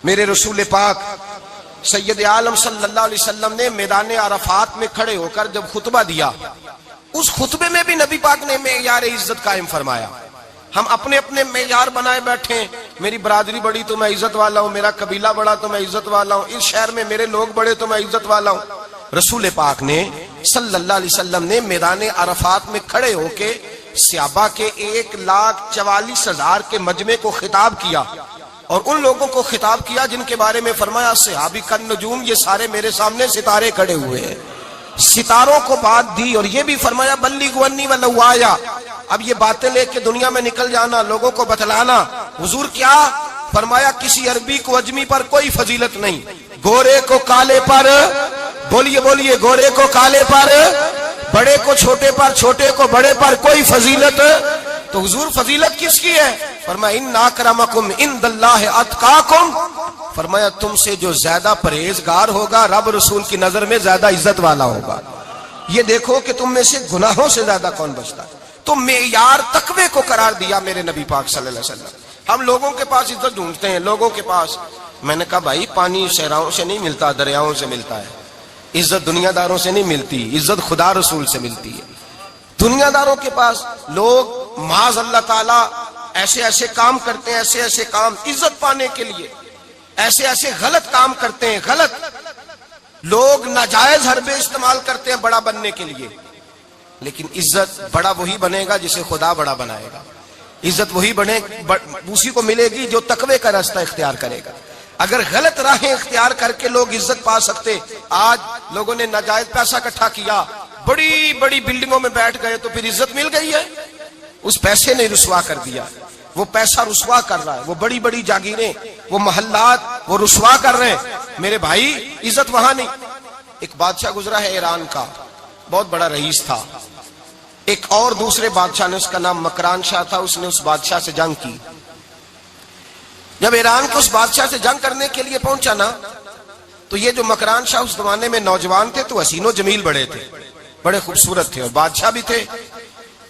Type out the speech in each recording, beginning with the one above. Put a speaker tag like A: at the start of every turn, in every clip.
A: میرے رسول پاک سید عالم صلی اللہ علیہ وسلم نے میدان عرفات میں کھڑے ہو کر جب خطبہ دیا، اس خطبے میں بھی نبی پاک نے معیار عزت قائم فرمایا۔ ہم اپنے اپنے معیار بنائے بیٹھے، میری برادری بڑی تو میں عزت والا ہوں، میرا قبیلہ بڑا تو میں عزت والا ہوں، اس شہر میں میرے لوگ بڑے تو میں عزت والا ہوں۔ رسول پاک نے صلی اللہ علیہ وسلم نے میدان عرفات میں کھڑے ہو کے صحابہ کے 1,44,000 کے مجمع کو خطاب کیا، اور ان لوگوں کو خطاب کیا جن کے بارے میں فرمایا صحابی کا نجوم، یہ سارے میرے سامنے ستارے کھڑے ہوئے ہیں۔ ستاروں کو بات دی اور یہ بھی فرمایا بلغوا انی ولو آیا، اب یہ باتیں لے کے دنیا میں نکل جانا، لوگوں کو بتلانا۔ حضور کیا فرمایا؟ کسی عربی کو اجمی پر کوئی فضیلت نہیں، گورے کو کالے پر، بولیے بولیے، گورے کو کالے پر، بڑے کو چھوٹے پر، چھوٹے کو بڑے پر کوئی فضیلت۔ تو حضور فضیلت کس کی ہے؟ فرمایا ان اکرمکم عند اللہ اتقاکم، فرمایا تم سے جو زیادہ پرہیزگار ہوگا رب رسول کی نظر میں زیادہ عزت والا ہوگا۔ یہ دیکھو کہ تم میں سے گناہوں سے زیادہ کون بچتا ہے۔ تو معیار تقوی کو قرار دیا میرے نبی پاک صلی اللہ علیہ وسلم۔ ہم لوگوں کے پاس عزت ڈھونڈتے ہیں، لوگوں کے پاس، میں نے کہا بھائی پانی صحراؤں سے نہیں ملتا، دریاؤں سے ملتا ہے۔ عزت دنیا داروں سے نہیں ملتی، عزت خدا رسول سے ملتی ہے۔ دنیا داروں کے پاس لوگ معاذ اللہ تعالی ایسے ایسے کام کرتے ہیں، ایسے ایسے کام عزت پانے کے لیے، ایسے ایسے غلط کام کرتے ہیں، غلط لوگ ناجائز حربے استعمال کرتے ہیں بڑا بننے کے لیے۔ لیکن عزت بڑا وہی بنے گا جسے خدا بڑا بنائے گا، عزت وہی بنے اسی کو ملے گی جو تقوی کا راستہ اختیار کرے گا۔ اگر غلط راہیں اختیار کر کے لوگ عزت پا سکتے، آج لوگوں نے ناجائز پیسہ اکٹھا کیا، بڑی بڑی بلڈنگوں میں بیٹھ گئے تو پھر عزت مل گئی ہے؟ اس پیسے نے رسوا کر دیا، وہ پیسہ رسوا کر رہا ہے، وہ بڑی بڑی جاگیریں، وہ محلات وہ رسوا کر رہے ہیں۔ میرے بھائی عزت وہاں نہیں۔ ایک بادشاہ گزرا ہے ایران کا، بہت بڑا رئیس تھا۔ ایک اور دوسرے بادشاہ نے، اس کا نام مکران شاہ تھا، اس نے اس بادشاہ سے جنگ کی۔ جب ایران کو اس بادشاہ سے جنگ کرنے کے لیے پہنچا نا، تو یہ جو مکران شاہ اس زمانے میں نوجوان تھے تو حسین و جمیل بڑے تھے، بڑے خوبصورت تھے، اور بادشاہ بھی تھے۔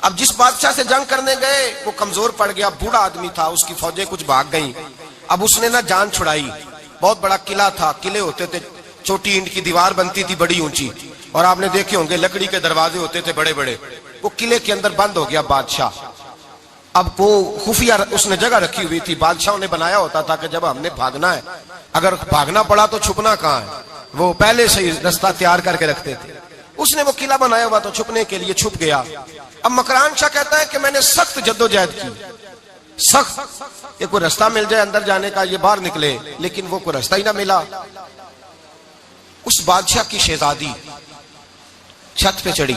A: اب جس بادشاہ سے جنگ کرنے گئے وہ کمزور پڑ گیا، بوڑھا آدمی تھا، اس کی فوجیں کچھ بھاگ گئیں۔ اب اس نے نا جان چھڑائی، بہت بڑا قلعہ تھا، قلعے ہوتے تھے، چھوٹی اینٹ کی دیوار بنتی تھی بڑی اونچی، اور آپ نے دیکھے ہوں گے لکڑی کے دروازے ہوتے تھے بڑے بڑے۔ وہ قلعے کے اندر بند ہو گیا بادشاہ۔ اب وہ خفیہ اس نے جگہ رکھی ہوئی تھی، بادشاہوں نے بنایا ہوتا تھا کہ جب ہم نے بھاگنا ہے، اگر بھاگنا پڑا تو چھپنا کہاں ہے، وہ پہلے سے راستہ تیار کر کے رکھتے تھے۔ اس نے وہ قلعہ بنایا ہوا تو چھپنے کے لیے چھپ گیا۔ اب مکران شاہ کہتا ہے کہ میں نے سخت جدوجہد کی، سخت، یہ کوئی راستہ مل جائے اندر جانے کا، یہ باہر نکلے، لیکن وہ کوئی راستہ ہی نہ ملا۔ اس بادشاہ کی شہزادی چھت پہ چڑھی،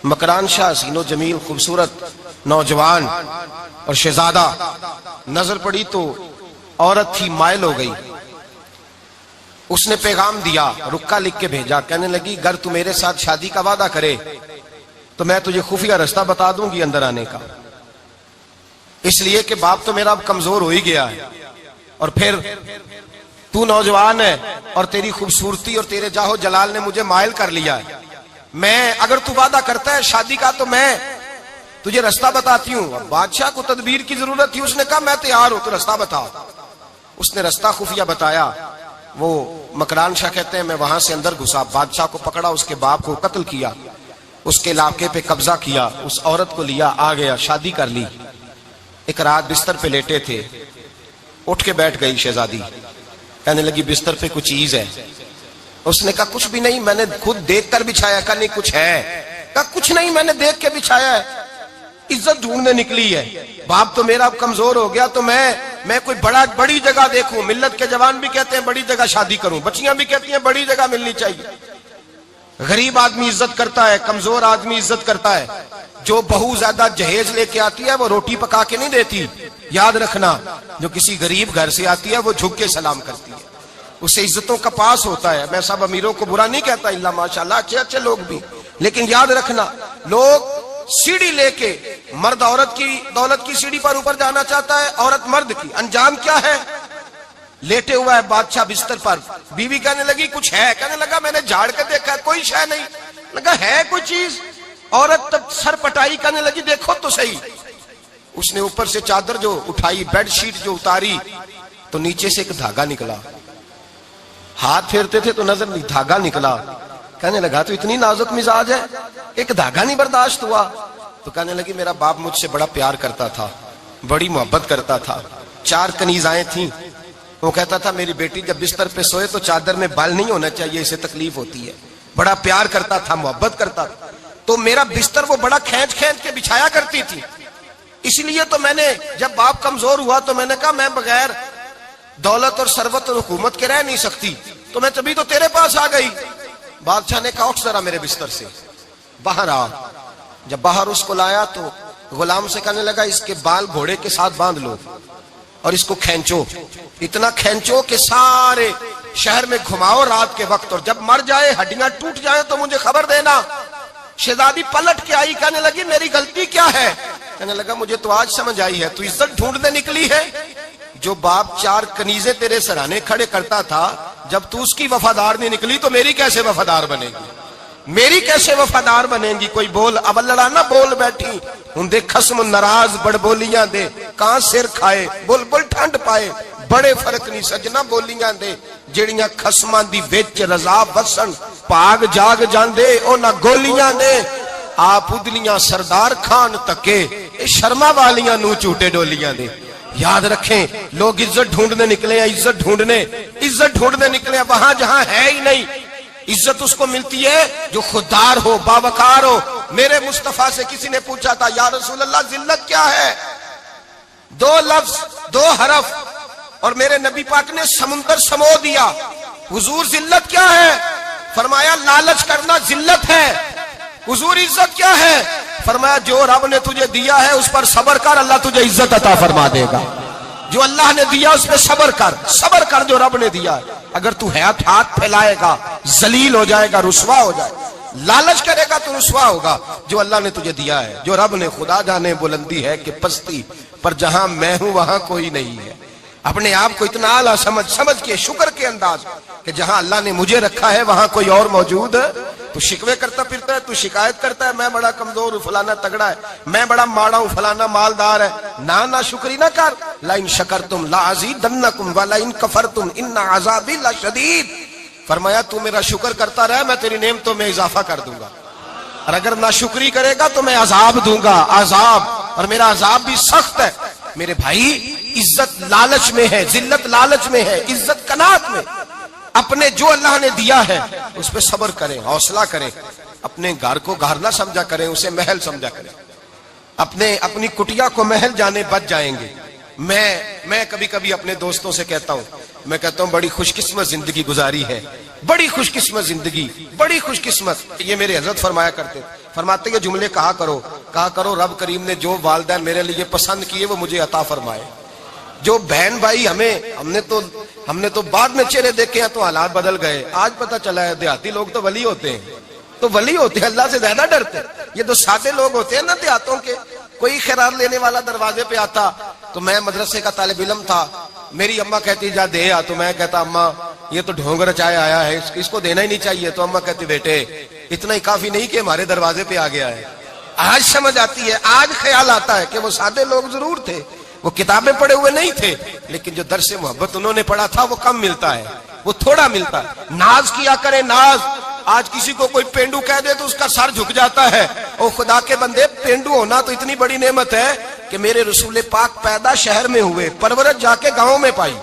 A: مکران شاہ حسین و جمیل خوبصورت نوجوان اور شہزادہ، نظر پڑی تو عورت تھی، مائل ہو گئی۔ اس نے پیغام دیا، رکا لکھ کے بھیجا، کہنے لگی اگر تو میرے ساتھ شادی کا وعدہ کرے تو میں تجھے خفیہ راستہ بتا دوں گی اندر آنے کا، اس لیے کہ باپ تو میرا اب کمزور ہو ہی گیا ہے، اور پھر تو نوجوان ہے اور تیری خوبصورتی اور تیرے جاہو جلال نے مجھے مائل کر لیا ہے۔ میں اگر تو وعدہ کرتا ہے شادی کا تو میں تجھے راستہ بتاتی ہوں۔ اب بادشاہ کو تدبیر کی ضرورت تھی، اس نے کہا میں تیار ہوں، تو راستہ بتا۔ اس نے راستہ خفیہ بتایا۔ وہ مکران شاہ کہتے ہیں میں وہاں سے اندر گھسا، بادشاہ کو پکڑا، اس کے باپ کو قتل کیا، اس کے علاقے پہ قبضہ کیا، اس عورت کو لیا، آ گیا، شادی کر لی۔ ایک رات بستر پہ لیٹے تھے، اٹھ کے بیٹھ گئی شہزادی، کہنے لگی بستر پہ کچھ چیز ہے۔ اس نے کہا کچھ بھی نہیں، میں نے خود دیکھ کر بچھایا۔ کہا نہیں کچھ ہے۔ کہا کچھ نہیں، میں نے دیکھ کے بچھایا ہے، عزت ڈھونڈنے نکلی ہے، باپ تو میرا اب کمزور ہو گیا، تو میں کوئی بڑی جگہ دیکھوں۔ ملت کے جوان بھی کہتے ہیں بڑی جگہ شادی کروں، بچیاں بھی کہتی ہیں بڑی جگہ ملنی چاہیے۔ غریب آدمی عزت کرتا ہے، کمزور آدمی عزت کرتا ہے۔ جو بہو زیادہ جہیز لے کے آتی ہے وہ روٹی پکا کے نہیں دیتی، یاد رکھنا۔ جو کسی غریب گھر سے آتی ہے وہ جھک کے سلام کرتی ہے، اسے عزتوں کا پاس ہوتا ہے۔ میں سب امیروں کو برا نہیں کہتا، اللہ ماشاءاللہ اچھے اچھے لوگ بھی، لیکن یاد رکھنا لوگ سیڑھی لے کے، مرد عورت کی دولت کی سیڑھی پر اوپر جانا چاہتا ہے، عورت مرد کی، انجام کیا ہے؟ لیٹے ہوا ہے بادشاہ بستر پر، بیوی کہنے لگی کچھ ہے، کہنے لگا میں نے جھاڑ کے دیکھا ہے کوئی شے نہیں، لگا ہے کوئی چیز، عورت تب سر پٹائی، کہنے لگی دیکھو تو صحیح۔ اس نے اوپر سے چادر جو اٹھائی، بیڈ شیٹ جو اتاری، تو نیچے سے ایک دھاگا نکلا، ہاتھ پھیرتے تھے تو نظر نہیں، دھاگا نکلا۔ کہنے لگا تو اتنی نازک مزاج ہے، ایک دھاگا نہیں برداشت ہوا؟ تو کہنے لگی میرا باپ مجھ سے بڑا پیار کرتا تھا، بڑی محبت کرتا تھا، 4 کنیزائیں تھیں، وہ کہتا تھا میری بیٹی جب بستر پہ سوئے تو چادر میں بال نہیں ہونا چاہیے، اسے تکلیف ہوتی ہے، بڑا پیار کرتا تھا، محبت کرتا تھا، تو میرا بستر وہ بڑا کھینچ کھینچ کے بچھایا کرتی تھی، اس لیے تو میں نے جب باپ کمزور ہوا تو میں نے کہا میں بغیر دولت اور ثروت اور حکومت کے رہ نہیں سکتی، تو میں تبھی تو تیرے پاس آ گئی۔ بادشاہ نے کہا اٹھ ذرا میرے بستر سے، باہر آ۔ جب باہر اس کو لایا تو غلام سے کہنے لگا اس کے بال گھوڑے کے ساتھ باندھ لو اور اس کو کھینچو، اتنا کھینچو کہ سارے شہر میں گھماؤ رات کے وقت، اور جب مر جائے ہڈیاں ٹوٹ جائیں تو مجھے خبر دینا۔ شہزادی پلٹ کے آئی، کہنے لگی میری غلطی کیا ہے؟ کہنے لگا مجھے تو آج سمجھ آئی ہے، تو عزت ڈھونڈنے نکلی ہے؟ جو باپ 4 کنیزیں تیرے سرانے کھڑے کرتا تھا، جب تو اس کی وفادار نہیں نکلی تو میری کیسے وفادار بنے گی؟ میری کیسے وفادار بنے گی؟ کوئی بول اب لڑانا بول بیٹھی ہوں دے خصم ناراض بڑ بولیاں دے، کہاں سر کھائے بول بول ٹھنڈ پائے، بڑے فرق نہیں سجنا بولیاں دے، جڑیاں خصماں دی وچ رضا وسن پاگ جاگ جاندے او نہ گولیاں دے، آپ ادلیاں سردار خان تکے اے شرما والیاں نو چوٹے ڈولیاں دے۔ یاد رکھیں لوگ عزت ڈھونڈنے نکلے ہیں، عزت ڈھونڈنے نکلے ہیں وہاں جہاں ہے ہی نہیں۔ عزت اس کو ملتی ہے جو خوددار ہو، باوقار ہو۔ میرے مصطفیٰ سے کسی نے پوچھا تھا یا رسول اللہ ذلت کیا ہے؟ 2 لفظ 2 حرف اور میرے نبی پاک نے سمندر سمو دیا۔ حضور ذلت کیا ہے؟ فرمایا لالچ کرنا ذلت ہے۔ حضور عزت کیا ہے؟ فرمایا جو رب نے تجھے دیا ہے اس پر صبر کر، اللہ تجھے عزت عطا فرما دے گا۔ جو اللہ نے دیا اس پہ صبر کر جو رب نے دیا ہے۔ اگر تو ہاتھ پھیلائے گا ذلیل ہو جائے گا، رسوا ہو جائے گا، لالچ کرے گا تو رسوا ہوگا۔ جو اللہ نے تجھے دیا ہے، جو رب نے، خدا جانے بلندی ہے کہ پستی، پر جہاں میں ہوں وہاں کوئی نہیں ہے۔ اپنے آپ کو اتنا اعلیٰ سمجھ کے شکر کے انداز کہ جہاں اللہ نے مجھے رکھا ہے وہاں کوئی اور موجود ہے۔ تو شکوے کرتا پھرتا ہے، تو شکایت کرتا ہے میں بڑا کمزور ہوں، فلانا تگڑا ہے، میں بڑا ماڑا ہوں، فلانا مالدار ہے، نا شکری نہ کر۔ لئن شکرتم لازیدنکم ولئن کفرتم ان عذابی لشدید۔ فرمایا تو میرا شکر کرتا رہے، میں تیری نعمتوں میں اضافہ کر دوں گا، اور اگر ناشکری کرے گا تو میں عذاب دوں گا، عذاب، اور میرا عذاب بھی سخت ہے۔ میرے بھائی عزت لالچ میں ہے، ذلت لالچ میں ہے، عزت قناعت میں۔ اپنے جو اللہ نے دیا ہے اس پہ صبر کریں، حوصلہ کریں، اپنے گھر کو گھر نہ سمجھا کریں، اسے محل سمجھا کریں۔ اپنی کٹیا کو محل جانے بچ جائیں گے۔ میں کبھی کبھی اپنے دوستوں سے کہتا ہوں بڑی خوش قسمت زندگی گزاری ہے، بڑی خوش قسمت زندگی، بڑی خوش قسمت۔ یہ میرے حضرت فرمایا کرتے، فرماتے یہ جملے کہا کرو رب کریم نے جو والدین میرے لیے پسند کیے وہ مجھے عطا فرمائے۔ جو بہن بھائی ہم نے تو بعد میں چہرے دیکھے ہیں تو حالات بدل گئے، آج پتہ چلا ہے دیہاتی لوگ تو ولی ہوتے ہیں، اللہ سے زیادہ ڈرتے ہیں۔ یہ تو سادے لوگ ہوتے ہیں نا دیہاتوں کے، کوئی خیرات لینے والا دروازے پہ آتا تو میں مدرسے کا طالب علم تھا، میری اماں کہتی جا دے آ، تو میں کہتا اماں یہ تو ڈھونگ رچائے آیا ہے، اس کو دینا ہی نہیں چاہیے، تو اماں کہتی بیٹے اتنا ہی کافی نہیں کہ ہمارے دروازے پہ آ گیا ہے۔ آج سمجھ آتی ہے، آج خیال آتا ہے کہ وہ سادے لوگ ضرور تھے، وہ کتابیں پڑھے ہوئے نہیں تھے، لیکن جو درس محبت انہوں نے پڑھا تھا وہ کم ملتا ہے، وہ تھوڑا ملتا ہے۔ ناز کیا کرے ناز، آج کسی کو کوئی پینڈو کہہ دے تو اس کا سر جھک جاتا ہے۔ او خدا کے بندے، پینڈو ہونا تو اتنی بڑی نعمت ہے کہ میرے رسول پاک پیدا شہر میں ہوئے، پرورش جا کے گاؤں میں پائی۔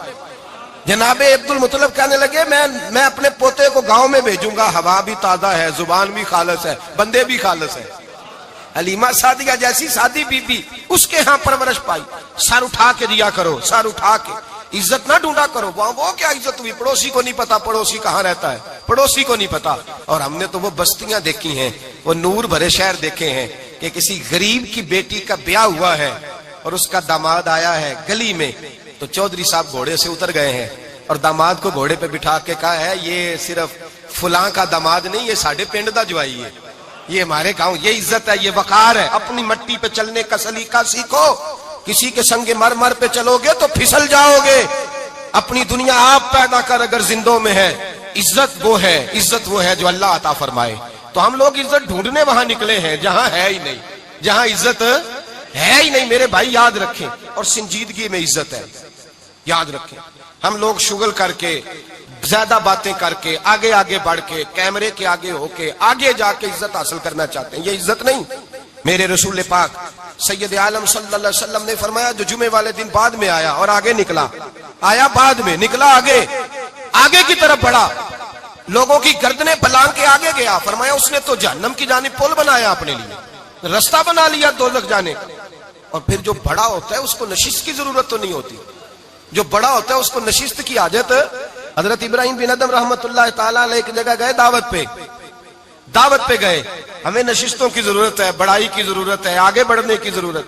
A: جناب عبد المطلب کہنے لگے میں اپنے پوتے کو گاؤں میں بھیجوں گا، ہوا بھی تازہ ہے، زبان بھی خالص ہے، بندے بھی خالص ہے۔ حلیمہ سعدیہ جیسی سادی بی بی، اس کے ہاں پرورش پائی۔ سر اٹھا کے دیا کرو، سر اٹھا کے، عزت نہ ڈھونڈا کرو۔ وہ کیا عزت ہوئی؟ پڑوسی کو نہیں پتا پڑوسی کہاں رہتا ہے، پڑوسی کو نہیں پتا۔ اور ہم نے تو وہ بستیاں دیکھی ہیں، وہ نور بھرے شہر دیکھے ہیں کہ کسی غریب کی بیٹی کا بیاہ ہوا ہے اور اس کا داماد آیا ہے گلی میں، تو چودھری صاحب گھوڑے سے اتر گئے ہیں اور داماد کو گھوڑے پہ بٹھا کے کہا ہے یہ صرف فلاں کا داماد نہیں، یہ ساڑھے پنڈ دا جوائی ہے، یہ ہمارے گاؤں، یہ عزت ہے، یہ وقار ہے۔ اپنی مٹی پہ چلنے کا سلیقہ سیکھو، کسی کے سنگ مرمر پہ چلو گے تو پھسل جاؤ گے۔ اپنی دنیا آپ پیدا کر اگر زندوں میں ہے، عزت وہ ہے جو اللہ عطا فرمائے۔ تو ہم لوگ عزت ڈھونڈنے وہاں نکلے ہیں جہاں ہے ہی نہیں، جہاں عزت ہے ہی نہیں۔ میرے بھائی یاد رکھیں، اور سنجیدگی میں عزت ہے، یاد رکھیں۔ ہم لوگ شغل کر کے زیادہ باتیں کر کے آگے آگے بڑھ کے کیمرے کے آگے ہو کے آگے جا کے عزت حاصل کرنا چاہتے ہیں. یہ عزت نہیں. میرے رسول پاک سید عالم صلی اللہ علیہ وسلم نے فرمایا جو جمعے والے دن بعد میں آیا اور آگے نکلا, آیا بعد میں, نکلا آگے کی طرف بڑھا, لوگوں کی گردنیں پلانگ کے آگے گیا, فرمایا اس نے تو جہنم کی جانب پل بنایا اپنے لیے, رستہ بنا لیا دوزخ جانے. اور پھر جو بڑا ہوتا ہے اس کو نشست کی ضرورت تو نہیں ہوتی. جو بڑا ہوتا ہے اس کو نشست کی حاجت. حضرت ابراہیم بن ادم رحمت اللہ تعالیٰ علیہ ایک جگہ گئے دعوت پہ گئے. ہمیں نشستوں کی ضرورت ہے, بڑائی کی ضرورت ہے, آگے بڑھنے کی ضرورت.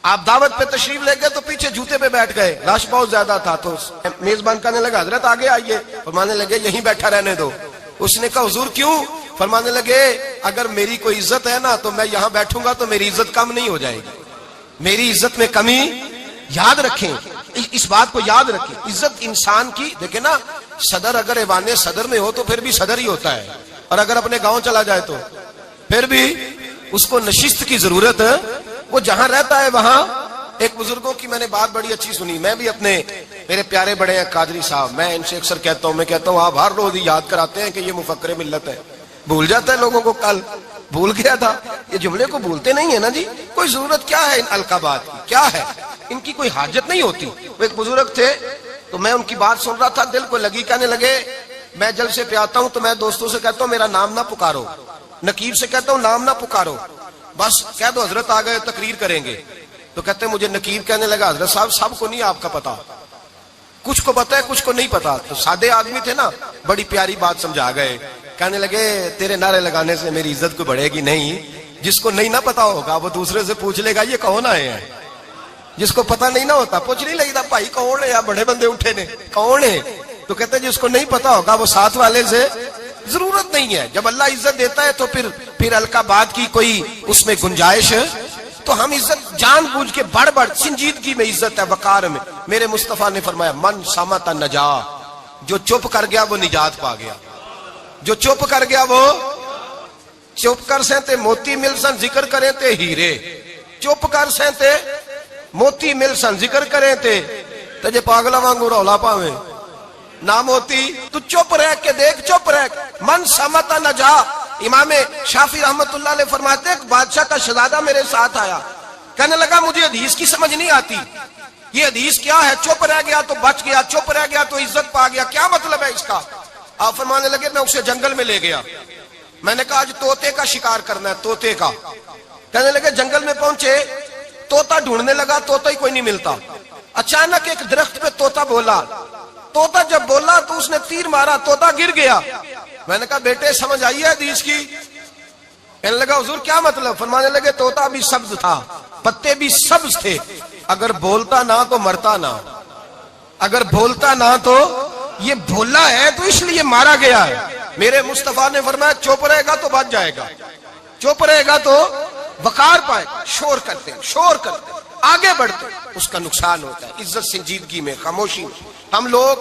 A: آپ دعوت پہ تشریف لے گئے تو پیچھے جوتے پہ بیٹھ گئے, رش بہت زیادہ تھا. تو میزبان کہنے لگا حضرت آگے آئیے, فرمانے لگے یہیں بیٹھا رہنے دو. اس نے کہا حضور کیوں؟ فرمانے لگے اگر میری کوئی عزت ہے نا تو میں یہاں بیٹھوں گا تو میری عزت کم نہیں ہو جائے گی, میری عزت میں کمی. یاد رکھیں, اس بات کو یاد رکھیں. عزت انسان کی, دیکھیں نا, صدر اگر ایوان صدر میں ہو تو پھر بھی صدر ہی ہوتا ہے, اور اگر اپنے گاؤں چلا جائے تو پھر بھی اس کو نشست کی ضرورت ہے. وہ جہاں رہتا ہے وہاں. ایک بزرگوں کی میں نے بات بڑی اچھی سنی. میں بھی اپنے میرے پیارے بڑے ہیں قادری صاحب, میں ان سے اکثر کہتا ہوں, میں کہتا ہوں آپ ہر روز یاد کراتے ہیں کہ یہ مفکر ملت ہے. بھول جاتا ہے لوگوں کو, کل بھول گیا تھا. یہ جملے کو بھولتے نہیں ہے نا جی. کوئی ضرورت کیا ہے ان القابات کی, کیا ہے ان کی کوئی حاجت نہیں ہوتی. وہ ایک بزرگ تھے تو میں ان کی بات سن رہا تھا, دل کو لگی. کہنے لگے میں جلسے پہ آتا ہوں تو میں دوستوں سے کہتا ہوں میرا نام نہ پکارو, نقیب سے کہتا ہوں نام نہ پکارو, بس کہہ دو حضرت آ گئے تقریر کریں گے. تو کہتے ہیں مجھے نقیب کہنے لگا حضرت صاحب سب کو نہیں آپ کا پتا, کچھ کو پتا ہے کچھ کو نہیں پتا. تو سادے آدمی تھے نا, بڑی پیاری بات سمجھا گئے. کہنے لگے تیرے نعرے لگانے سے میری عزت کو بڑھے گی نہیں. جس کو نہیں نہ پتا ہوگا وہ دوسرے سے پوچھ لے گا یہ کون آئے ہیں. جس کو پتا نہیں نہ ہوتا پوچھ نہیں لگتا بھائی کون ہے, یا بڑے بندے اٹھے نے کون ہے. تو کہتے ہیں جس کو نہیں پتا ہوگا وہ ساتھ والے سے ضرورت نہیں ہے. جب اللہ عزت دیتا ہے تو پھر القابات کی کوئی اس میں گنجائش. تو ہم عزت جان بوجھ کے بڑھ سنجیدگی میں عزت ہے, وقار میں. میرے مصطفیٰ نے فرمایا من صمت نجا, جو چپ کر گیا وہ نجات پا گیا. جو چپ کر گیا وہ چپ کر سہتے موتی مل سن ذکر کریں تے ہیرے, چپ کر سہتے موتی مل سن ذکر کریں تے جے پاگلا وانگو رولا پاویں نہ موتی. تو چپ رہ کے دیکھ, چپ رہ. من صمت نجا. امام شافعی رحمت اللہ علیہ فرماتے ہیں ایک بادشاہ کا شہزادہ میرے ساتھ آیا, کہنے لگا مجھے حدیث کی سمجھ نہیں آتی, یہ حدیث کیا ہے, چپ رہ گیا تو بچ گیا, چپ رہ گیا تو عزت پا گیا, کیا مطلب ہے اس کا؟ آپ فرمانے لگے میں اسے جنگل میں لے گیا, میں نے کہا آج طوطے کا شکار کرنا ہے, طوطے کا. کہنے لگے جنگل میں پہنچے, طوطا ڈھونڈنے لگا, طوطا ہی کوئی نہیں ملتا. اچانک ایک درخت پہ طوطا بولا, طوطا جب بولا تو اس نے تیر مارا, طوطا گر گیا. میں نے کہا بیٹے سمجھ آئی ہے حدیث کی؟ کہنے لگا حضور کیا مطلب؟ فرمانے لگے طوطا بھی سبز تھا, پتے بھی سبز تھے, اگر بولتا نہ تو مرتا نہ, اگر بولتا نہ تو یہ بولا ہے تو اس لیے مارا گیا ہے. میرے مصطفیٰ نے فرمایا چپ رہے گا تو بچ جائے گا, چپ رہے گا تو وقار پائے. شور کرتے آگے بڑھتے اس کا نقصان ہوتا ہے. عزت سنجیدگی میں, خاموشی میں. ہم لوگ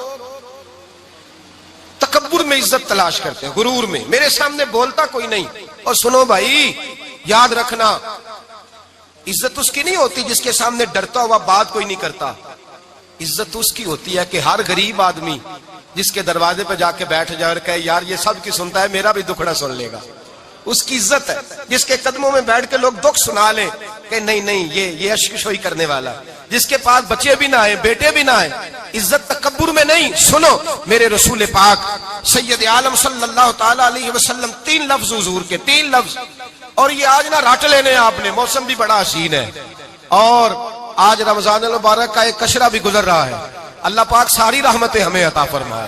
A: تکبر میں عزت تلاش کرتے ہیں, غرور میں. میرے سامنے بولتا کوئی نہیں. اور سنو بھائی یاد رکھنا, عزت اس کی نہیں ہوتی جس کے سامنے ڈرتا ہوا بات کوئی نہیں کرتا. عزت اس کی ہوتی ہے کہ ہر غریب آدمی جس کے دروازے پہ جا کے بیٹھ جائے اور کہے یار یہ سب کی سنتا ہے, میرا بھی دکھڑا سن لے گا, اس کی عزت ہے. جس کے قدموں میں بیٹھ کے لوگ دکھ سنا لیں کہ نہیں یہ اشکشوئی کرنے والا, جس کے پاس بچے بھی نہ آئے, بیٹے بھی نہ آئے. عزت تکبر میں نہیں. سنو میرے رسول پاک سید عالم صلی اللہ تعالی علیہ وسلم 3 لفظ حضور کے, 3 لفظ. اور یہ آج نہ رٹ لینے آپ نے, موسم بھی بڑا حسین ہے اور آج رمضان المبارک کا ایک کشرہ بھی گزر رہا ہے. اللہ پاک ساری رحمتیں ہمیں عطا فرمائے,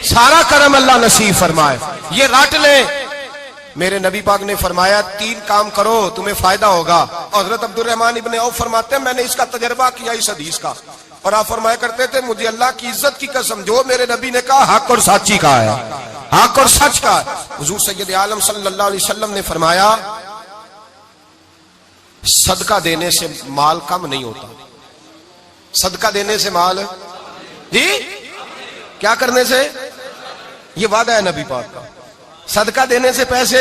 A: سارا کرم اللہ نصیب فرمائے. یہ رٹ لیں. میرے نبی پاک نے فرمایا 3 کام کرو تمہیں فائدہ ہوگا. حضرت عبد الرحمن ابن عوف فرماتے ہیں میں نے اس کا تجربہ کیا اس حدیث کا, اور آپ فرمایا کرتے تھے مجھے اللہ کی عزت کی قسم جو میرے نبی نے کہا حق اور سچی کا ہے, حق اور سچ کا ہے. حضور سید عالم صلی اللہ علیہ وسلم نے فرمایا صدقہ دینے سے مال کم نہیں ہوتا. صدقہ دینے سے مال, جی کیا کرنے سے؟ یہ وعدہ ہے نبی پاک کا. صدقہ دینے سے پیسے,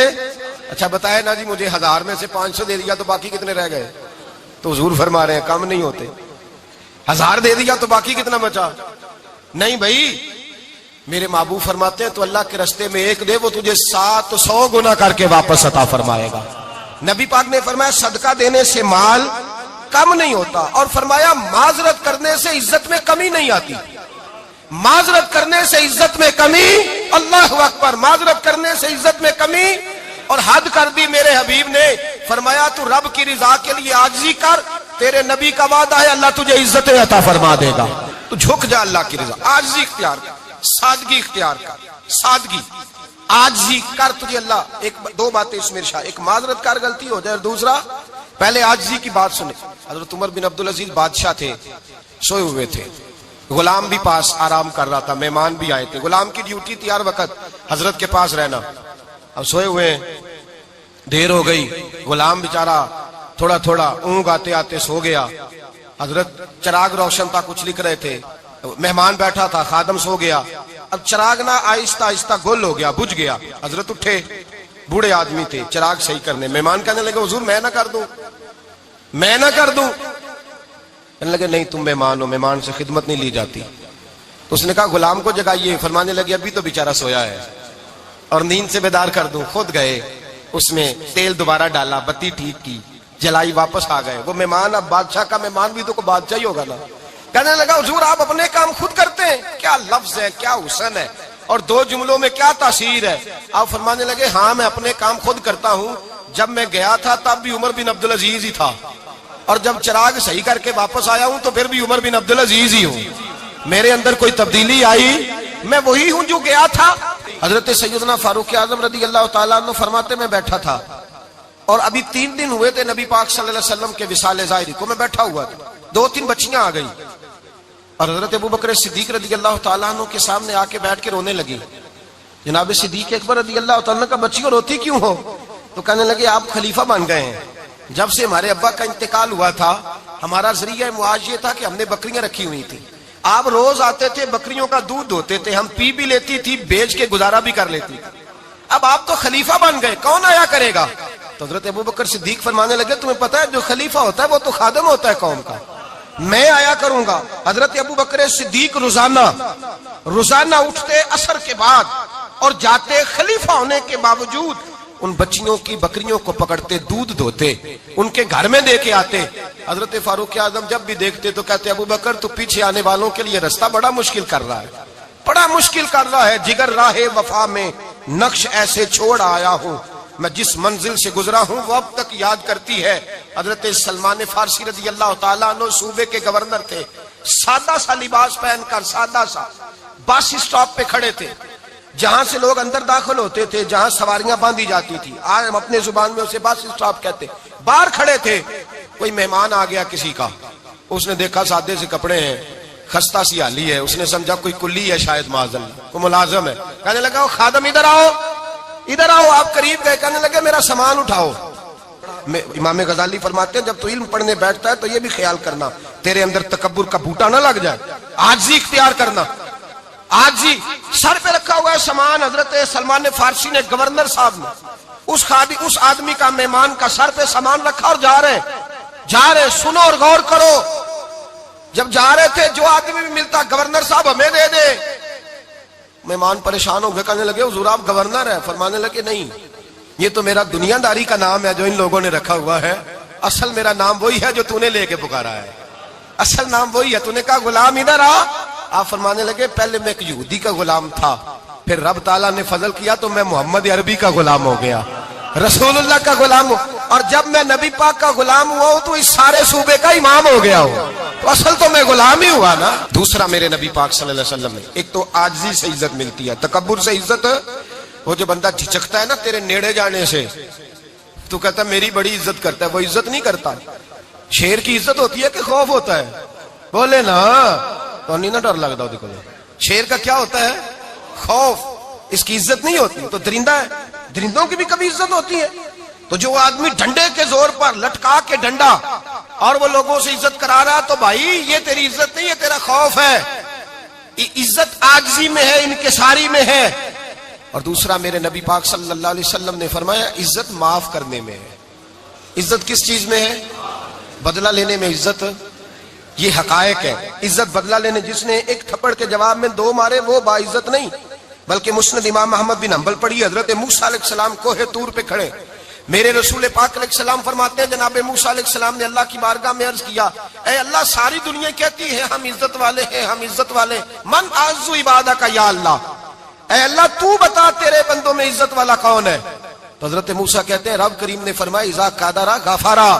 A: اچھا بتائے نا جی مجھے 1000 میں سے 500 دے دیا تو باقی کتنے رہ گئے؟ تو حضور فرما رہے ہیں کم نہیں ہوتے. 1000 دے دیا تو باقی کتنا بچا؟ نہیں بھائی، میرے محبوب فرماتے ہیں تو اللہ کے راستے میں ایک دے وہ تجھے 700 گنا کر کے واپس عطا فرمائے گا۔ نبی پاک نے فرمایا صدقہ دینے سے مال کم نہیں ہوتا، اور فرمایا معذرت کرنے سے عزت میں کمی نہیں آتی۔ معذرت کرنے سے عزت میں کمی، اللہ اکبر، معذرت کرنے سے عزت میں کمی، اور حد کر دی میرے حبیب نے، فرمایا تو رب کی رضا کے لیے عاجزی کر، تیرے نبی کا وعدہ ہے اللہ تجھے عزت عطا فرما دے گا۔ تو جھک جا اللہ کی رضا، عاجزی اختیار کر، سادگی اختیار کر، سادگی عاجزی کر، تجھے اللہ دو باتیں اس میں ارشاد، ایک معذرت کر غلطی ہو جائے، اور دوسرا پہلے عاجزی کی بات سنے۔ حضرت عمر بن عبدالعزیز بادشاہ تھے، سوئے ہوئے تھے، غلام بھی پاس آرام کر رہا تھا، مہمان بھی آئے تھے، غلام کی ڈیوٹی تھی ہر وقت حضرت کے پاس رہنا۔ اب سوئے ہوئے ہیں، دیر ہو گئی، غلام بیچارہ تھوڑا تھوڑا اونگ آتے آتے سو گیا، حضرت چراغ روشن تھا، کچھ لکھ رہے تھے، مہمان بیٹھا تھا، خادم سو گیا، اب چراغ نہ آہستہ آہستہ گل ہو گیا، بجھ گیا، حضرت اٹھے، بوڑھے آدمی تھے، چراغ صحیح کرنے، مہمان کہنے لگے حضور میں نہ کر دوں، میں نہ کر دوں، کہنے لگے نہیں تم مہمان ہو، مہمان سے خدمت نہیں لی جاتی۔ تو اس نے کہا غلام کو جگائیے، فرمانے لگے ابھی تو بیچارہ سویا ہے اور نیند سے بیدار کر دوں، خود گئے، اس میں تیل دوبارہ ڈالا، بتی ٹھیک کی، جلائی، واپس آ گئے۔ وہ مہمان اب بادشاہ کا مہمان بھی تو کوئی بادشاہ ہی ہوگا نا، کہنے لگا حضور آپ اپنے کام خود کرتے ہیں، کیا لفظ ہے، کیا حسن ہے، اور دو جملوں میں کیا تاثیر ہے۔ آپ فرمانے لگے ہاں میں اپنے کام خود کرتا ہوں، جب میں گیا تھا تب بھی عمر بن عبدالعزیز ہی تھا، اور جب چراغ صحیح کر کے واپس آیا ہوں تو پھر بھی عمر بن عبدالعزیز ہی ہوں، میرے اندر کوئی تبدیلی آئی، میں وہی ہوں جو گیا تھا۔ حضرت سیدنا فاروق اعظم رضی اللہ تعالیٰ عنہ فرماتے میں بیٹھا تھا، اور ابھی 3 دن ہوئے تھے نبی پاک صلی اللہ علیہ وسلم کے وصال ظاہری کو، میں بیٹھا ہوا تھا، 2-3 بچیاں آ گئی، اور حضرت ابوبکر صدیق رضی اللہ تعالیٰ عنہ کے سامنے آ کے بیٹھ کے رونے لگی۔ جناب صدیق اکبر رضی اللہ تعالیٰ عنہ کا بچیوں روتی کیوں ہو؟ تو کہنے لگے آپ خلیفہ بن گئے ہیں، جب سے ہمارے ابا کا انتقال ہوا تھا ہمارا ذریعہ معاش یہ تھا کہ ہم نے بکریاں رکھی ہوئی تھی، آپ روز آتے تھے، بکریوں کا دودھ دھوتے تھے، ہم پی بھی لیتی تھی، بیچ کے گزارا بھی کر لیتی تھی، اب آپ تو خلیفہ بن گئے، کون آیا کرے گا؟ تو حضرت ابوبکر صدیق فرمانے لگے تمہیں پتہ ہے جو خلیفہ ہوتا ہے وہ تو خادم ہوتا ہے قوم کا، میں آیا کروں گا۔ حضرت ابوبکر صدیق روزانہ اٹھتے عصر کے بعد اور جاتے، خلیفہ ہونے کے باوجود ان بچیوں کی بکریوں کو پکڑتے، دودھ دھوتے، ان کے گھر میں دے کے آتے۔ حضرت فاروق اعظم جب بھی دیکھتے تو کہتے ابوبکر تو پیچھے آنے والوں کے لیے رستہ بڑا مشکل کر رہا ہے، بڑا مشکل کر رہا ہے، جگر راہ وفا میں نقش ایسے چھوڑ آیا ہوں، میں جس منزل سے گزرا ہوں وہ اب تک یاد کرتی ہے۔ حضرت سلمان فارسی رضی اللہ تعالیٰ عنہ صوبے کے گورنر تھے، سادہ سا لباس پہن کر، سادہ سا، بس اسٹاپ پہ کھڑے تھے، جہاں سے لوگ اندر داخل ہوتے تھے، جہاں سواریاں باندھی جاتی تھی، آج ہم اپنے زبان میں اسے بس اسٹاپ کہتے، باہر کھڑے تھے۔ کوئی مہمان آ گیا کسی کا، اس نے دیکھا سادے سے کپڑے ہیں، خستہ سی حالی ہے، اس نے سمجھا کوئی کلی ہے، شاید معاذ اللہ کوئی ملازم ہے، کہنے لگا خادم ادھر آؤ، ادھر آؤ، آپ قریب گئے، کہنے لگے میرا سامان اٹھاؤ۔ امام غزالی فرماتے ہیں جب تو علم پڑھنے بیٹھتا ہے تو یہ بھی خیال کرنا تیرے اندر تکبر کا بوٹا نہ لگ جائے، عاجزی اختیار کرنا، عاجزی۔ سر پہ رکھا ہوا ہے سامان، حضرت سلمان فارسی نے، گورنر صاحب نے، اس آدمی کا، مہمان کا سر پہ سامان رکھا اور جا رہے، سنو اور غور کرو، جب جا رہے تھے جو آدمی بھی ملتا گورنر صاحب ہمیں دے دے، مہمان پریشان ہو گئے، کہنے لگے حضور آپ گورنر ہیں؟ فرمانے لگے نہیں، یہ تو میرا دنیا داری کا نام ہے جو ان لوگوں نے رکھا ہوا ہے، اصل میرا نام وہی ہے جو تو نے لے کے پکارا ہے، اصل نام وہی ہے۔ تو نے کہا غلام ادھر آ، آپ فرمانے لگے پہلے میں ایک یہودی کا غلام تھا، پھر رب تعالیٰ نے فضل کیا تو میں محمد عربی کا غلام ہو گیا، رسول اللہ کا غلام ہوں، اور جب میں نبی پاک کا غلام ہوا ہوں تو اس سارے صوبے کا امام ہو گیا ہوں، تو اصل تو میں غلام ہی ہوا نا۔ دوسرا میرے نبی پاک صلی اللہ علیہ وسلم نے، ایک تو عاجزی سے عزت ملتی ہے، تکبر سے عزت، وہ جو بندہ جھجکتا ہے نا تیرے نیڑے جانے سے، تو کہتا ہے میری بڑی عزت کرتا ہے، وہ عزت نہیں کرتا۔ شیر کی عزت ہوتی ہے کہ خوف ہوتا ہے؟ بولے نا، تو نہیں نا ڈر لگتا دیکھو، شیر کا کیا ہوتا ہے؟ خوف، اس کی عزت نہیں ہوتی۔ تو درندہ ہے، درندوں کی بھی کبھی عزت ہوتی ہے؟ تو جو آدمی ڈنڈے کے زور پر لٹکا کے ڈنڈا اور وہ لوگوں سے عزت کرا رہا، تو بھائی یہ تیری عزت نہیں، یہ تیرا خوف ہے۔ عزت عاجزی میں ہے، انکساری میں ہے۔ اور دوسرا میرے نبی پاک صلی اللہ علیہ وسلم نے فرمایا عزت معاف کرنے میں ہے۔ عزت کس چیز میں ہے؟ بدلہ لینے میں عزت، یہ حقائق ہے. عزت بدلہ لینے جس نے ایک تھپڑ کے جواب میں 2 مارے وہ باعزت نہیں، بلکہ مسند امام محمد بن حنبل پڑھی. حضرت موسیٰ علیہ السلام کوہ طور پہ کھڑے، میرے رسول پاک علیہ السلام فرماتے ہیں جناب موسیٰ علیہ السلام نے اللہ کی بارگاہ میں عرض کیا، اے اللہ ساری دنیا کہتی ہے ہم عزت والے ہیں، ہم عزت والے، من اعز عبادک یا اللہ، اے اللہ تو بتا تیرے بندوں میں عزت والا کون ہے؟ تو حضرت موسیٰ کہتے ہیں رب کریم نے فرمایا اذا قادر غفارا،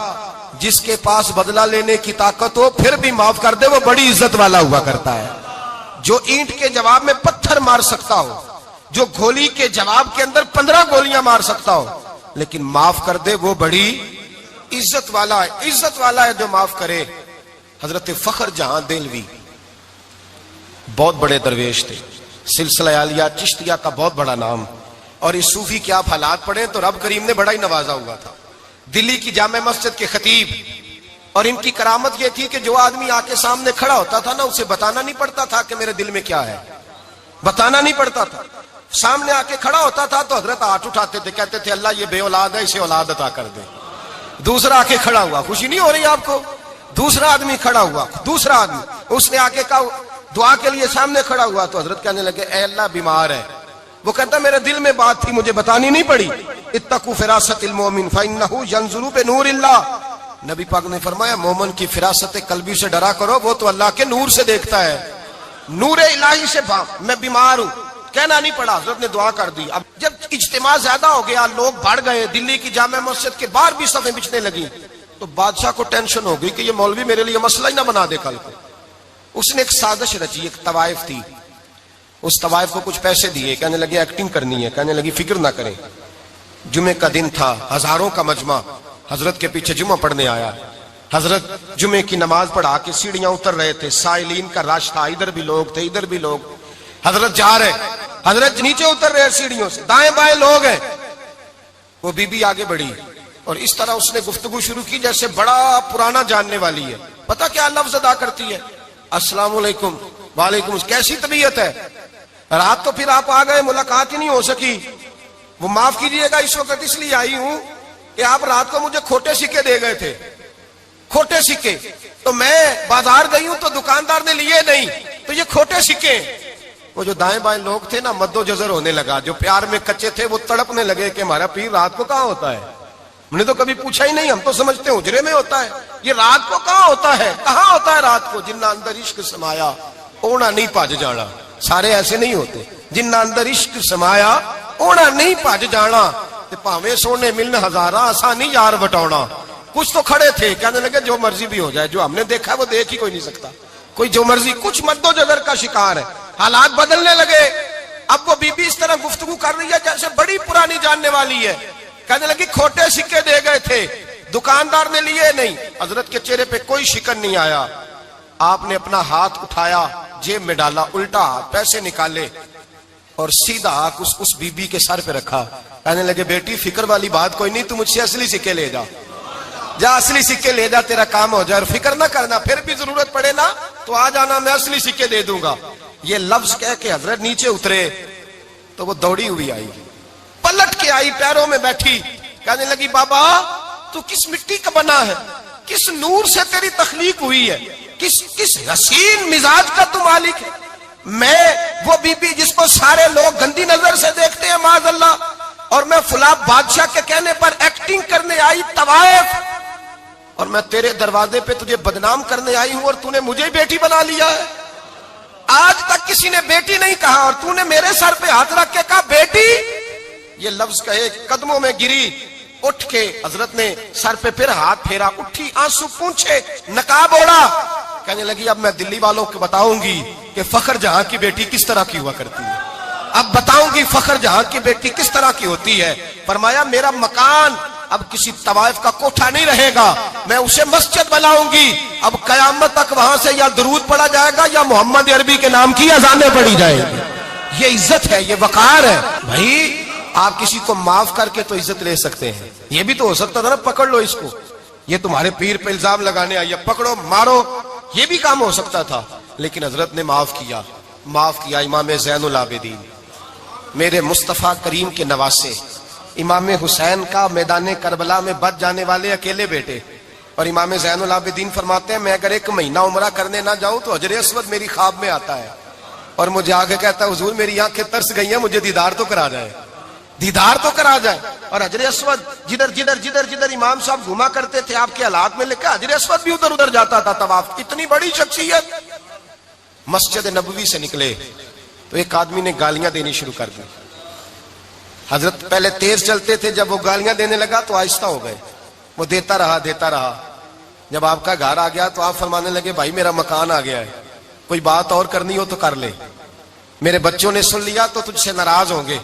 A: جس کے پاس بدلہ لینے کی طاقت ہو پھر بھی معاف کر دے وہ بڑی عزت والا ہوا کرتا ہے. جو اینٹ کے جواب میں پتھر مار سکتا ہو، جو گولی کے جواب کے اندر 15 گولیاں مار سکتا ہو لیکن معاف کر دے وہ بڑی عزت والا ہے. عزت والا ہے جو معاف کرے. حضرت فخر جہاں دہلوی بہت بڑے درویش تھے، سلسلہ عالیہ چشتیہ کا بہت بڑا نام، اور اس صوفی کے آپ حالات پڑھیں تو رب کریم نے بڑا ہی نوازا ہوا تھا. دلی کی جامع مسجد کے خطیب، اور ان کی کرامت یہ تھی کہ جو آدمی آ کے سامنے کھڑا ہوتا تھا نا اسے بتانا نہیں پڑتا تھا کہ میرے دل میں کیا ہے، بتانا نہیں پڑتا تھا. سامنے آ کے کھڑا ہوتا تھا تو حضرت ہاتھ اٹھاتے تھے، کہتے تھے اللہ یہ بے اولاد ہے اسے اولاد عطا کر دے. دوسرا آ کے کھڑا ہوا، خوشی نہیں ہو رہی آپ کو؟ دوسرا آدمی کھڑا ہوا، دوسرا آدمی اس نے آ کے کہا دعا کے لیے سامنے کھڑا ہوا تو حضرت کہنے لگے اے اللہ بیمار ہے. وہ کہتا میرے دل میں بات تھی مجھے بتانی نہیں پڑی. اتقوا فراست المؤمن فانه ينظر بنور اللہ. نبی پاک نے فرمایا مومن کی فراست قلبی سے ڈرا کرو، وہ تو اللہ کے نور سے دیکھتا ہے. نور الہی سے میں بیمار ہوں، کہنا نہیں پڑا، حضرت نے دعا کر دی. اب جب اجتماع زیادہ ہو گیا، لوگ بڑھ گئے، دلی کی جامع مسجد کے باہر بھی صفیں بچھنے لگی، تو بادشاہ کو ٹینشن ہو گئی کہ یہ مولوی میرے لیے مسئلہ ہی نہ بنا دے کل کو. اس نے ایک سازش رچی، ایک طوائف تھی، اس طوائف کو کچھ پیسے دیے، کہنے لگے ایکٹنگ کرنی ہے، کہنے لگی فکر نہ کریں. جمعے کا دن تھا، ہزاروں کا مجمع حضرت کے پیچھے جمعہ پڑھنے آیا. حضرت جمعے کی نماز پڑھا کے سیڑھیاں اتر رہے تھے، سائلین کا رش تھا، ادھر بھی لوگ تھے ادھر بھی لوگ. حضرت جا رہے، حضرت نیچے اتر رہے سیڑھیوں سے، دائیں بائیں لوگ ہیں. وہ بی بی آگے بڑھی اور اس طرح اس نے گفتگو شروع کی جیسے بڑا پرانا جاننے والی ہے. پتہ کیا لفظ ادا کرتی ہے؟ السلام علیکم. وعلیکم. کیسی طبیعت ہے؟ رات تو پھر آپ آ گئے، ملاقات ہی نہیں ہو سکی. وہ معاف کیجئے گا اس وقت اس لیے آئی ہوں کہ آپ رات کو مجھے کھوٹے سکے دے گئے تھے، کھوٹے سکے، تو میں بازار گئی ہوں تو دکاندار نے لیے نہیں، تو یہ کھوٹے سکے. وہ جو دائیں بائیں لوگ تھے نا مد و جزر ہونے لگا، جو پیار میں کچے تھے وہ تڑپنے لگے کہ ہمارا پیر رات کو کہاں ہوتا ہے. ہم نے تو کبھی پوچھا ہی نہیں، ہم تو سمجھتے ہیں حجرے میں ہوتا ہے، یہ رات کو کہاں ہوتا ہے، کہاں ہوتا ہے رات کو. جنہ اندر عشق سمایا اونا نہیں پاج جانا. سارے ایسے نہیں ہوتے. جنہ اندر عشق سمایا اونا نہیں پاج جانا، تے پاویں سونے ملن ہزاراں آسانی یار بٹاؤنا. کچھ تو کھڑے تھے، کہنے لگے جو مرضی بھی ہو جائے، جو ہم نے دیکھا وہ دیکھ ہی کوئی نہیں سکتا، کوئی جو مرضی. کچھ مد و جزر کا شکار ہے. حالات بدلنے لگے. اب وہ بی بی اس طرح گفتگو کر رہی ہے جیسے بڑی پرانی جاننے والی ہے. کہنے لگی کھوٹے سکے دے گئے تھے، دکاندار نے لیے نہیں. حضرت کے چہرے پہ کوئی شکن نہیں آیا. آپ نے اپنا ہاتھ اٹھایا، جیب میں ڈالا، الٹا ہاتھ، پیسے نکالے اور سیدھا ہاتھ اس بی بی کے سر پہ رکھا. کہنے لگے بیٹی فکر والی بات کوئی نہیں، تو مجھ سے اصلی سکے لے جا، جا اصلی سکے لے جا، تیرا کام ہو جائے. اور فکر نہ کرنا، پھر بھی ضرورت پڑے نا تو آ جانا، میں اصلی سکے دے دوں گا. یہ لفظ کہہ کے حضرت نیچے اترے تو وہ دوڑی ہوئی آئی، پلٹ کے آئی، پیروں میں بیٹھی. کہنے لگی بابا تو کس مٹی کا بنا ہے، کس نور سے تیری تخلیق ہوئی ہے، کس حسین مزاج کا تو مالک ہے. میں وہ بی بی جس کو سارے لوگ گندی نظر سے دیکھتے ہیں معاذ اللہ، اور میں فلاں بادشاہ کے کہنے پر ایکٹنگ کرنے آئی طوائف، اور میں تیرے دروازے پہ تجھے بدنام کرنے آئی ہوں اور تو نے مجھے بیٹی بنا لیا ہے. آج تک کسی نے بیٹی نہیں کہا اور تو نے میرے سر پہ ہاتھ رکھ کے کہا بیٹی. یہ لفظ کہے قدموں میں گری، اٹھ کے حضرت نے سر پہ پھر ہاتھ پھیرا، اٹھی، آنسو پونچھے، نقاب اوڑا. کہنے لگی اب میں دلی والوں کو بتاؤں گی کہ فخر جہاں کی بیٹی کس طرح کی ہوا کرتی ہے، اب بتاؤں گی فخر جہاں کی بیٹی کس طرح کی ہوتی ہے. فرمایا میرا مکان اب کسی طوائف کا کوٹھا نہیں رہے گا، میں اسے مسجد بناؤں گی. اب قیامت تک وہاں سے یا درود پڑھا جائے گا یا محمد عربی کے نام کی اذانیں پڑھی جائے گی. یہ عزت ہے، یہ وقار ہے. بھائی آپ کسی کو معاف کر کے تو عزت لے سکتے ہیں، یہ بھی تو ہو سکتا تھا نا پکڑ لو اس کو، یہ تمہارے پیر پہ الزام لگانے آئی، پکڑو مارو، یہ بھی کام ہو سکتا تھا. لیکن حضرت نے معاف کیا، معاف کیا. امام زین العابدین میرے مصطفیٰ کریم کے نواسے، امام حسین کا میدان کربلا میں بچ جانے والے اکیلے بیٹے، اور امام زین العابدین فرماتے ہیں میں اگر 1 مہینہ عمرہ کرنے نہ جاؤں تو حجر اسود میری خواب میں آتا ہے اور مجھے آگے کہتا ہے حضور میری آنکھیں ترس گئی ہیں, مجھے دیدار تو کرا جائے, دیدار تو کرا جائے. اور حجر اسود جدھر جدھر جدھر جدھر امام صاحب گھوما کرتے تھے آپ کے حالات میں لکھا حجر اسود بھی ادھر ادھر جاتا تھا طواف. اتنی بڑی شخصیت. مسجد نبوی سے نکلے تو ایک آدمی نے گالیاں دینی شروع کر دی. حضرت پہلے تیز چلتے تھے, جب وہ گالیاں دینے لگا تو آہستہ ہو گئے. وہ دیتا رہا. جب آپ کا گھر آ گیا تو آپ فرمانے لگے بھائی میرا مکان آ گیا ہے, کوئی بات اور کرنی ہو تو کر لے, میرے بچوں نے سن لیا تو تجھ سے ناراض ہوں گے.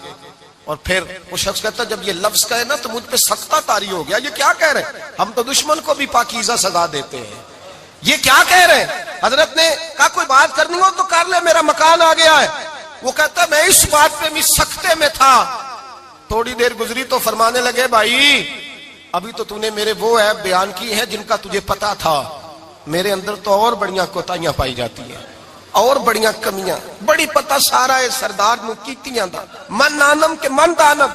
A: اور پھر وہ شخص کہتا جب یہ لفظ کہے نا تو مجھ پہ سختہ طاری ہو گیا, یہ کیا کہہ رہے ہیں, ہم تو دشمن کو بھی پاکیزہ سزا دیتے ہیں, یہ کیا کہہ رہے ہیں. حضرت نے کہا کوئی بات کرنی ہو تو کر لے, میرا مکان آ گیا ہے. وہ کہتا میں اس بات پہ بھی سختے میں تھا. تھوڑی دیر گزری تو فرمانے لگے بھائی ابھی تو نے میرے وہ عیب بیان کی ہے جن کا تجھے پتا تھا, میرے اندر تو اور بڑیاں کوتاہیاں پائی جاتی ہیں, اور بڑیاں کمیاں, بڑی پتا سارا ہے سردار نو کیتیاں دا من نانم کے من دانم,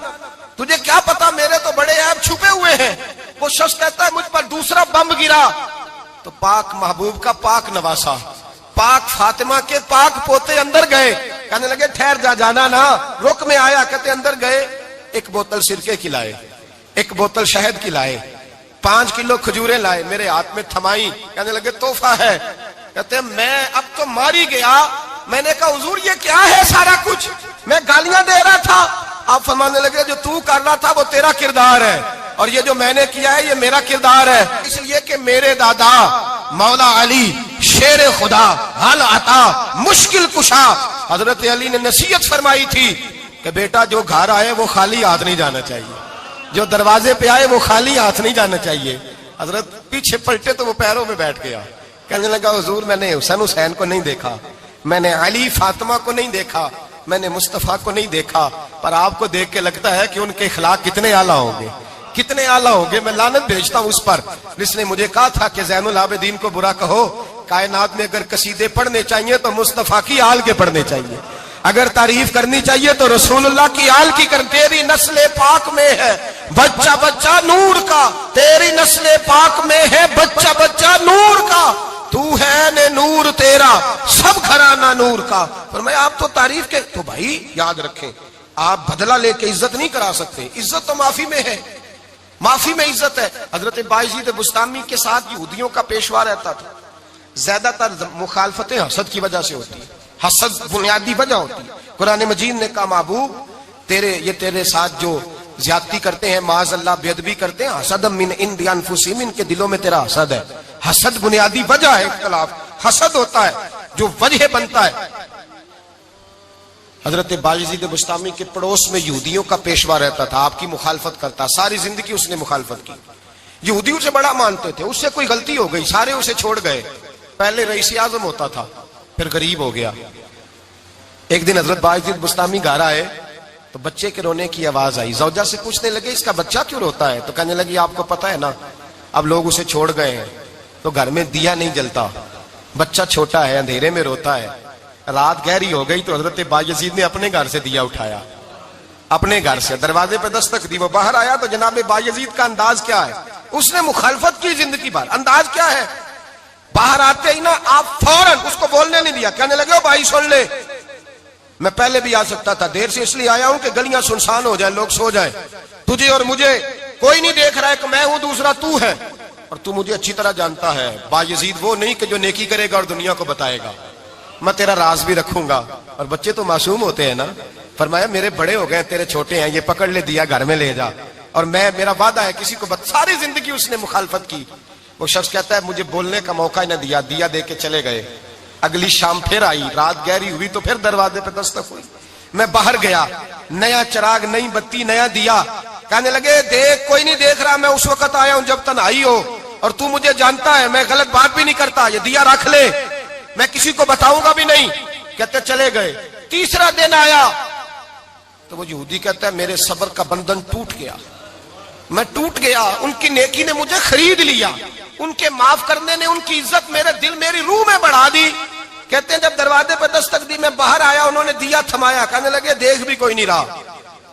A: تجھے کیا پتا میرے تو بڑے عیب چھپے ہوئے ہیں. وہ شخص کہتا ہے مجھ پر دوسرا بم گرا تو پاک محبوب کا پاک نواسا, پاک فاطمہ کے پاک پوتے اندر گئے. کہنے لگے ٹھہر جانا نا, رک میں آیا. کہتے اندر گئے, 1 بوتل سرکے کی لائے, 1 بوتل شہد کی لائے, 5 کلو کھجوریں لائے, میرے ہاتھ میں تھمائی. کہنے لگے تحفہ ہے. کہتے ہیں میں اب تو ماری گیا. میں نے کہا حضور یہ کیا ہے سارا کچھ, میں گالیاں دے رہا تھا. آپ فرمانے لگے جو تو کر رہا تھا وہ تیرا کردار ہے اور یہ جو میں نے کیا ہے یہ میرا کردار ہے. اس لیے کہ میرے دادا مولا علی شیر خدا حل عطا مشکل کشا, حضرت علی نے نصیحت فرمائی تھی کہ بیٹا جو گھر آئے وہ خالی ہاتھ نہیں جانا چاہیے, جو دروازے پہ آئے وہ خالی ہاتھ نہیں جانا چاہیے. حضرت پیچھے پلٹے تو وہ پیروں میں بیٹھ گیا. کہنے لگا حضور میں نے حسین کو نہیں دیکھا, میں نے علی فاطمہ کو نہیں دیکھا, میں نے مصطفیٰ کو نہیں دیکھا, پر آپ کو دیکھ کے لگتا ہے کہ ان کے اخلاق کتنے اعلیٰ ہوں گے, کتنے اعلیٰ ہوں گے. میں لعنت بھیجتا ہوں اس پر جس نے مجھے کہا تھا کہ زین العابدین کو برا کہو, کائنات میں اگر قصیدے پڑھنے چاہیے تو مصطفیٰ کی آل کے پڑھنے چاہیے, اگر تعریف کرنی چاہیے تو رسول اللہ کی آل کی کر. تیری نسل پاک میں ہے بچہ بچہ نور کا, تیری نسل پاک میں ہے بچہ بچہ نور کا, تو ہے نے نور تیرا سب گھرانہ نور کا. فرمایا آپ تو تعریف کے, تو بھائی یاد رکھیں آپ بدلہ لے کے عزت نہیں کرا سکتے, عزت تو معافی میں ہے, معافی میں عزت ہے. حضرت بایزید بستامی کے ساتھ یہودیوں کا پیشوا رہتا تھا. زیادہ تر مخالفتیں حسد کی وجہ سے ہوتی ہے, حسد بنیادی وجہ ہوتی ہے. قرآن مجید نے کہا محبوب تیرے ساتھ جو زیادتی کرتے ہیں معاذ اللہ بے ادبی کرتے ہیں, حسد من عند انفسہم, ان کے دلوں میں تیرا حسد ہے. حسد بنیادی وجہ ہے اختلاف, حسد ہوتا ہے جو وجہ بنتا ہے. حضرت بایزید بستامی کے پڑوس میں یہودیوں کا پیشوا رہتا تھا, آپ کی مخالفت کرتا, ساری زندگی اس نے مخالفت کی. یہودی اسے بڑا مانتے تھے, اس سے کوئی غلطی ہو گئی سارے اسے چھوڑ گئے. پہلے رئیس اعظم ہوتا تھا پھر غریب ہو گیا. ایک دن حضرت بایزید بستامی گھر آئے تو بچے کے رونے کی آواز آئی. زوجہ سے پوچھنے لگے اس کا بچہ کیوں روتا ہے, تو کہنے لگی آپ کو پتا ہے نا اب لوگ اسے چھوڑ گئے ہیں تو گھر میں دیا نہیں جلتا, بچہ چھوٹا ہے اندھیرے میں روتا ہے. رات گہری ہو گئی تو حضرت بایزید نے اپنے گھر سے دیا اٹھایا, اپنے گھر سے دروازے پہ دستک دی. وہ باہر آیا تو جناب بایزید کا انداز کیا ہے, اس نے مخالفت کی زندگی بھر. انداز کیا ہے, باہر آتے ہی نا آپ فوراً اس کو بولنے نہیں دیا. کہنے لگے بھائی سن لے, میں پہلے بھی آ سکتا تھا, دیر سے اس لیے آیا ہوں کہ گلیاں سنسان ہو جائیں, لوگ سو جائیں, تجھے اور مجھے کوئی نہیں دیکھ رہا ہے کہ میں ہوں دوسرا تو ہے, اور تو مجھے اچھی طرح جانتا ہے. بایزید وہ نہیں کہ جو نیکی کرے گا اور دنیا کو بتائے گا, میں تیرا راز بھی رکھوں گا. اور بچے تو معصوم ہوتے ہیں نا. فرمایا میرے بڑے ہو گئے تیرے چھوٹے ہیں, یہ پکڑ لے دیا گھر میں لے جا, اور میرا وعدہ ہے کسی کو ساری زندگی اس نے مخالفت کی. وہ شخص کہتا ہے مجھے بولنے کا موقع ہی نہ دیا, دیا دے کے چلے گئے. اگلی شام پھر آئی, رات گہری ہوئی تو پھر دروازے پہ دستک ہوئی. میں باہر گیا, نیا چراغ, نئی بتی, نیا دیا. کہنے لگے دیکھ کوئی نہیں دیکھ رہا, میں اس وقت آیا ہوں جب تنہائی ہو, اور تو مجھے جانتا ہے میں غلط بات بھی نہیں کرتا, یہ دیا رکھ لے, میں کسی کو بتاؤں گا بھی نہیں. کہتے چلے گئے. تیسرا دن آیا تو وہ یہودی کہتا ہے میرے صبر کا بندھن ٹوٹ گیا, میں ٹوٹ گیا. ان کی نیکی نے مجھے خرید لیا, ان کے معاف کرنے نے ان کی عزت میرے دل میری روح میں بڑھا دی. کہتے ہیں جب دروازے پہ دستک دی میں باہر آیا, انہوں نے دیا تھمایا. کہنے لگے دیکھ بھی کوئی نہیں رہا,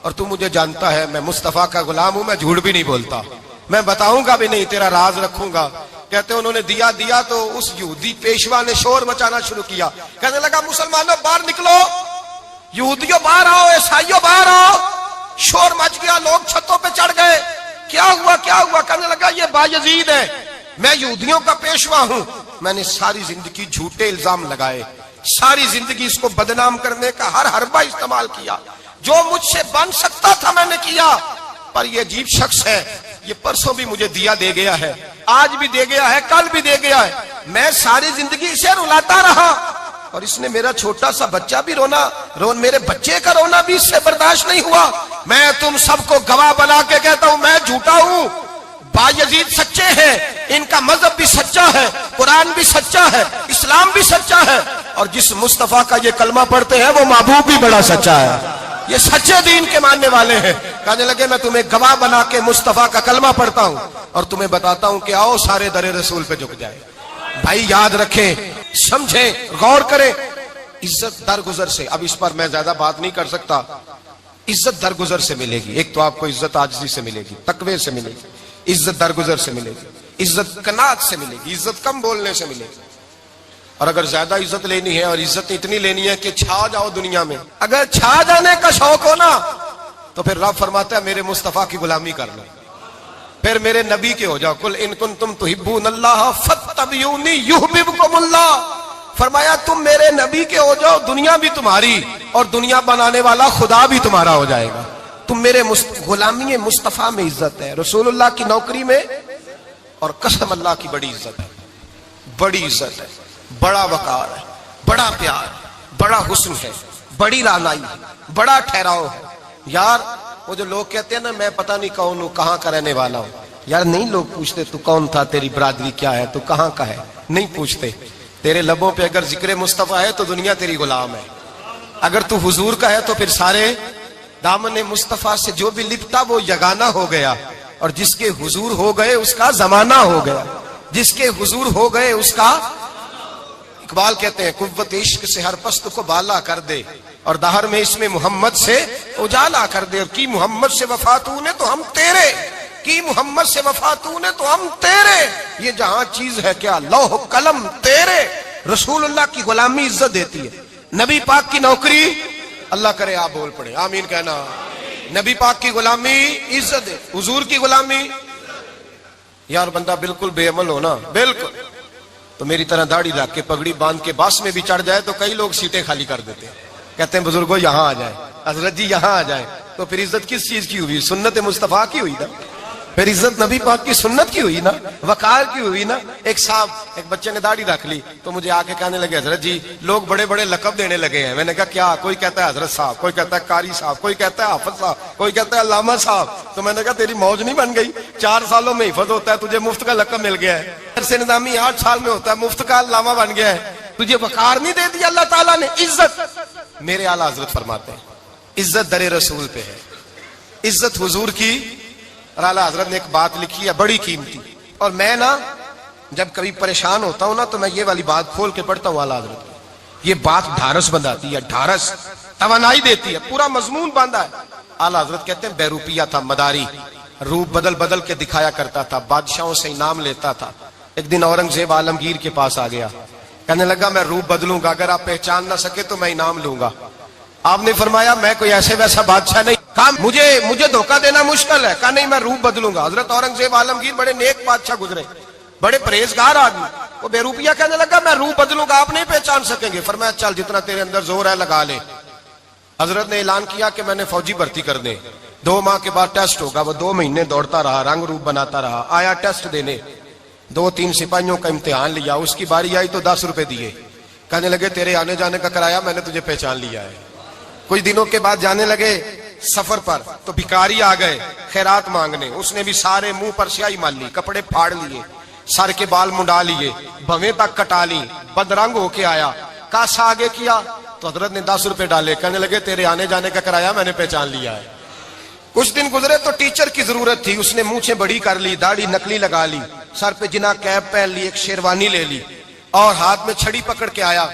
A: اور تو مجھے جانتا ہے میں مصطفیٰ کا غلام ہوں, میں جھوٹ بھی نہیں بولتا, میں بتاؤں گا بھی نہیں, تیرا راز رکھوں گا. کہتے ہیں انہوں نے دیا تو اس یہودی پیشوا نے شور مچانا شروع کیا، کہنے لگا مسلمانوں باہر نکلو، یہودیوں باہر آؤ، عیسائیوں باہر آؤ۔ شور مچ گیا، لوگ چھتوں پہ چڑھ گئے، کیا ہوا کیا ہوا؟ کہنے لگا یہ بایزید ہے، میں یہودیوں کا پیشوا ہوں، میں نے ساری زندگی جھوٹے الزام لگائے، ساری زندگی اس کو بدنام کرنے کا ہر حربہ استعمال کیا، جو مجھ سے بن سکتا تھا میں نے کیا، پر یہ عجیب شخص ہے، یہ پرسوں بھی مجھے دیا دے گیا ہے، آج بھی دے گیا ہے، کل بھی دے گیا ہے، میں ساری زندگی اسے رلاتا رہا، اور اس نے میرا چھوٹا سا بچہ بھی میرے بچے کا رونا بھی اس سے برداشت نہیں ہوا۔ میں تم سب کو گواہ بنا کے کہتا ہوں میں جھوٹا ہوں، بایزید سچے ہیں، ان کا مذہب بھی سچا ہے، قرآن بھی سچا ہے، اسلام بھی سچا ہے، اور جس مصطفیٰ کا یہ کلمہ پڑھتے ہیں وہ محبوب بھی بڑا سچا ہے، یہ سچے دین کے ماننے والے ہیں۔ کہنے لگے میں تمہیں گواہ بنا کے مصطفیٰ کا کلمہ پڑھتا ہوں اور تمہیں بتاتا ہوں کہ آؤ سارے در رسول پہ جھک جائے۔ بھائی یاد رکھیں، سمجھیں، غور کریں، عزت درگزر سے، اب اس پر میں زیادہ بات نہیں کر سکتا، عزت درگزر سے ملے گی۔ ایک تو آپ کو عزت عاجزی سے ملے گی، تقوی سے ملے گی، عزت درگزر سے ملے گی، عزت قناعت سے ملے گی، عزت کم بولنے سے ملے گی۔ اور اگر زیادہ عزت لینی ہے اور عزت اتنی لینی ہے کہ چھا جاؤ دنیا میں، اگر چھا جانے کا شوق ہو نا تو پھر رب فرماتا ہے میرے مصطفیٰ کی غلامی کر لو، پھر میرے نبی کے ہو جاؤ، قل ان کنتم تحبون اللہ فاتبعونی یحببکم اللہ۔ فرمایا تم میرے نبی کے ہو جاؤ، دنیا بھی تمہاری اور دنیا بنانے والا خدا بھی تمہارا ہو جائے گا۔ تم میرے غلامی مصطفیٰ میں عزت ہے، رسول اللہ کی نوکری میں، اور قسم اللہ کی بڑی عزت ہے، بڑی عزت ہے، بڑا وقار ہے، بڑا پیار ہے، بڑا حسن ہے، بڑی رعنائی ہے، بڑا ٹھہراؤ ہے۔ یار وہ جو لوگ کہتے ہیں نا میں پتہ نہیں کون ہوں، کہاں کا رہنے والا ہوں، یار نہیں لوگ پوچھتے تو کون تھا، تیری برادری کیا ہے، تو کہاں کا ہے، نہیں پوچھتے۔ تیرے لبوں پہ اگر ذکر مصطفیٰ ہے تو دنیا تیری غلام ہے، اگر تو حضور کا ہے تو پھر سارے دامن مصطفیٰ سے جو بھی لپٹا وہ یگانہ ہو گیا، اور جس کے حضور ہو گئے اس کا زمانہ ہو گیا، جس کے حضور ہو گئے اس کا۔ اقبال کہتے ہیں قوت عشق سے ہر پست کو بالا کر دے، اور دہر میں اس میں محمد سے اجالا کر دے، اور کی محمد سے وفا تو نے تو ہم تیرے، کی محمد سے وفا تو نے تو ہم تیرے، یہ جہاں چیز ہے کیا لوح قلم تیرے۔ رسول اللہ کی غلامی عزت دیتی ہے، نبی پاک کی نوکری، اللہ کرے آپ بول پڑے آمین کہنا، نبی پاک کی غلامی عزت دے، حضور کی غلامی۔ یار بندہ بالکل بے عمل ہونا، بالکل تو میری طرح داڑھی رکھ کے پگڑی باندھ کے باس میں بھی چڑھ جائے تو کئی لوگ سیٹیں خالی کر دیتے ہیں، کہتے ہیں بزرگوں یہاں آ جائے، حضرت جی یہاں آ جائے، تو پھر عزت کس چیز کی ہوئی؟ سنت مصطفیٰ کی ہوئی نا، پھر عزت نبی پاک کی سنت کی ہوئی نا، وقار کی ہوئی نا۔ ایک صاحب، ایک بچے نے داڑھی رکھ لی تو مجھے آ کے کہنے لگے حضرت جی لوگ بڑے بڑے لقب دینے لگے ہیں۔ میں نے کہا کیا؟ کوئی کہتا ہے حضرت صاحب، کوئی کہتا ہے قاری صاحب، کوئی کہتا ہے حافظ صاحب، کوئی کہتا ہے علامہ صاحب۔ تو میں نے کہا تیری موج نہیں بن گئی، 4 سالوں میں حفظ ہوتا ہے، تجھے مفت کا لقب مل گیا ہے، سے نظامی 8 سال میں ہوتا ہے، مفت کا علامہ بن گیا ہے، تجھے وقار نہیں دے دیا اللہ تعالیٰ نے، عزت۔ میرے اعلیٰ حضرت فرماتے ہیں عزت در رسول پہ ہے، عزت حضور کی۔ اور اعلیٰ حضرت نے ایک بات لکھی ہے بڑی قیمتی، اور میں نا جب کبھی پریشان ہوتا ہوں نا تو میں یہ والی بات کھول کے پڑھتا ہوں اعلیٰ حضرت کی، یہ بات ڈھارس بندھاتی ہے، ڈھارس توانائی دیتی ہے، پورا مضمون باندھا ہے۔ اعلیٰ حضرت کہتے ہیں بیروپیہ تھا مداری، روپ بدل بدل کے دکھایا کرتا تھا، بادشاہوں سے انعام لیتا تھا۔ ایک دن اورنگزیب عالمگیر کے پاس آ گیا، کہنے لگا میں روپ بدلوں گا، اگر آپ پہچان نہ سکے تو میں انعام لوں گا۔ آپ نے فرمایا میں کوئی ایسے ویسا بادشاہ نہیں، کہا مجھے دھوکہ دینا مشکل ہے، کہا نہیں میں روپ بدلوں گا۔ حضرت اورنگزیب عالمگیر بڑے نیک بادشاہ گزرے، بڑے پرہیزگار آدمی، وہ بے روپیہ کہنے لگا میں روپ بدلوں گا، آپ نہیں پہچان سکیں گے۔ فرمایا چل جتنا تیرے اندر زور ہے لگا لے۔ حضرت نے اعلان کیا کہ میں نے فوجی بھرتی کر دیں، 2 ماہ کے بعد ٹیسٹ ہوگا۔ وہ 2 مہینے دوڑتا رہا، رنگ روپ بناتا رہا، آیا ٹیسٹ دینے، 2-3 سپاہیوں کا امتحان لیا، اس کی باری آئی تو 10 روپے دیے، کہنے لگے تیرے آنے جانے کا کرایہ میں نے تجھے پہچان لیا ہے۔ کچھ دنوں کے بعد جانے لگے سفر پر تو بھکاری آ گئے خیرات مانگنے، اس نے بھی سارے منہ پر سیاہی مال لی، کپڑے پھاڑ لیے، سر کے بال منڈا لیے، بھویں تک کٹا لی، بدرنگ ہو کے آیا، کاسا آگے کیا تو حضرت نے 10 روپے ڈالے، کہنے لگے تیرے آنے جانے کا کرایہ میں نے پہچان لیا ہے۔ کچھ دن گزرے تو ٹیچر کی ضرورت تھی، اس نے مونچھیں بڑی کر لی، داڑھی نکلی لگا لی، سر پہ جنا کیپ پہن لی، ایک شیروانی لے لی اور ہاتھ میں چھڑی پکڑ کے آیا،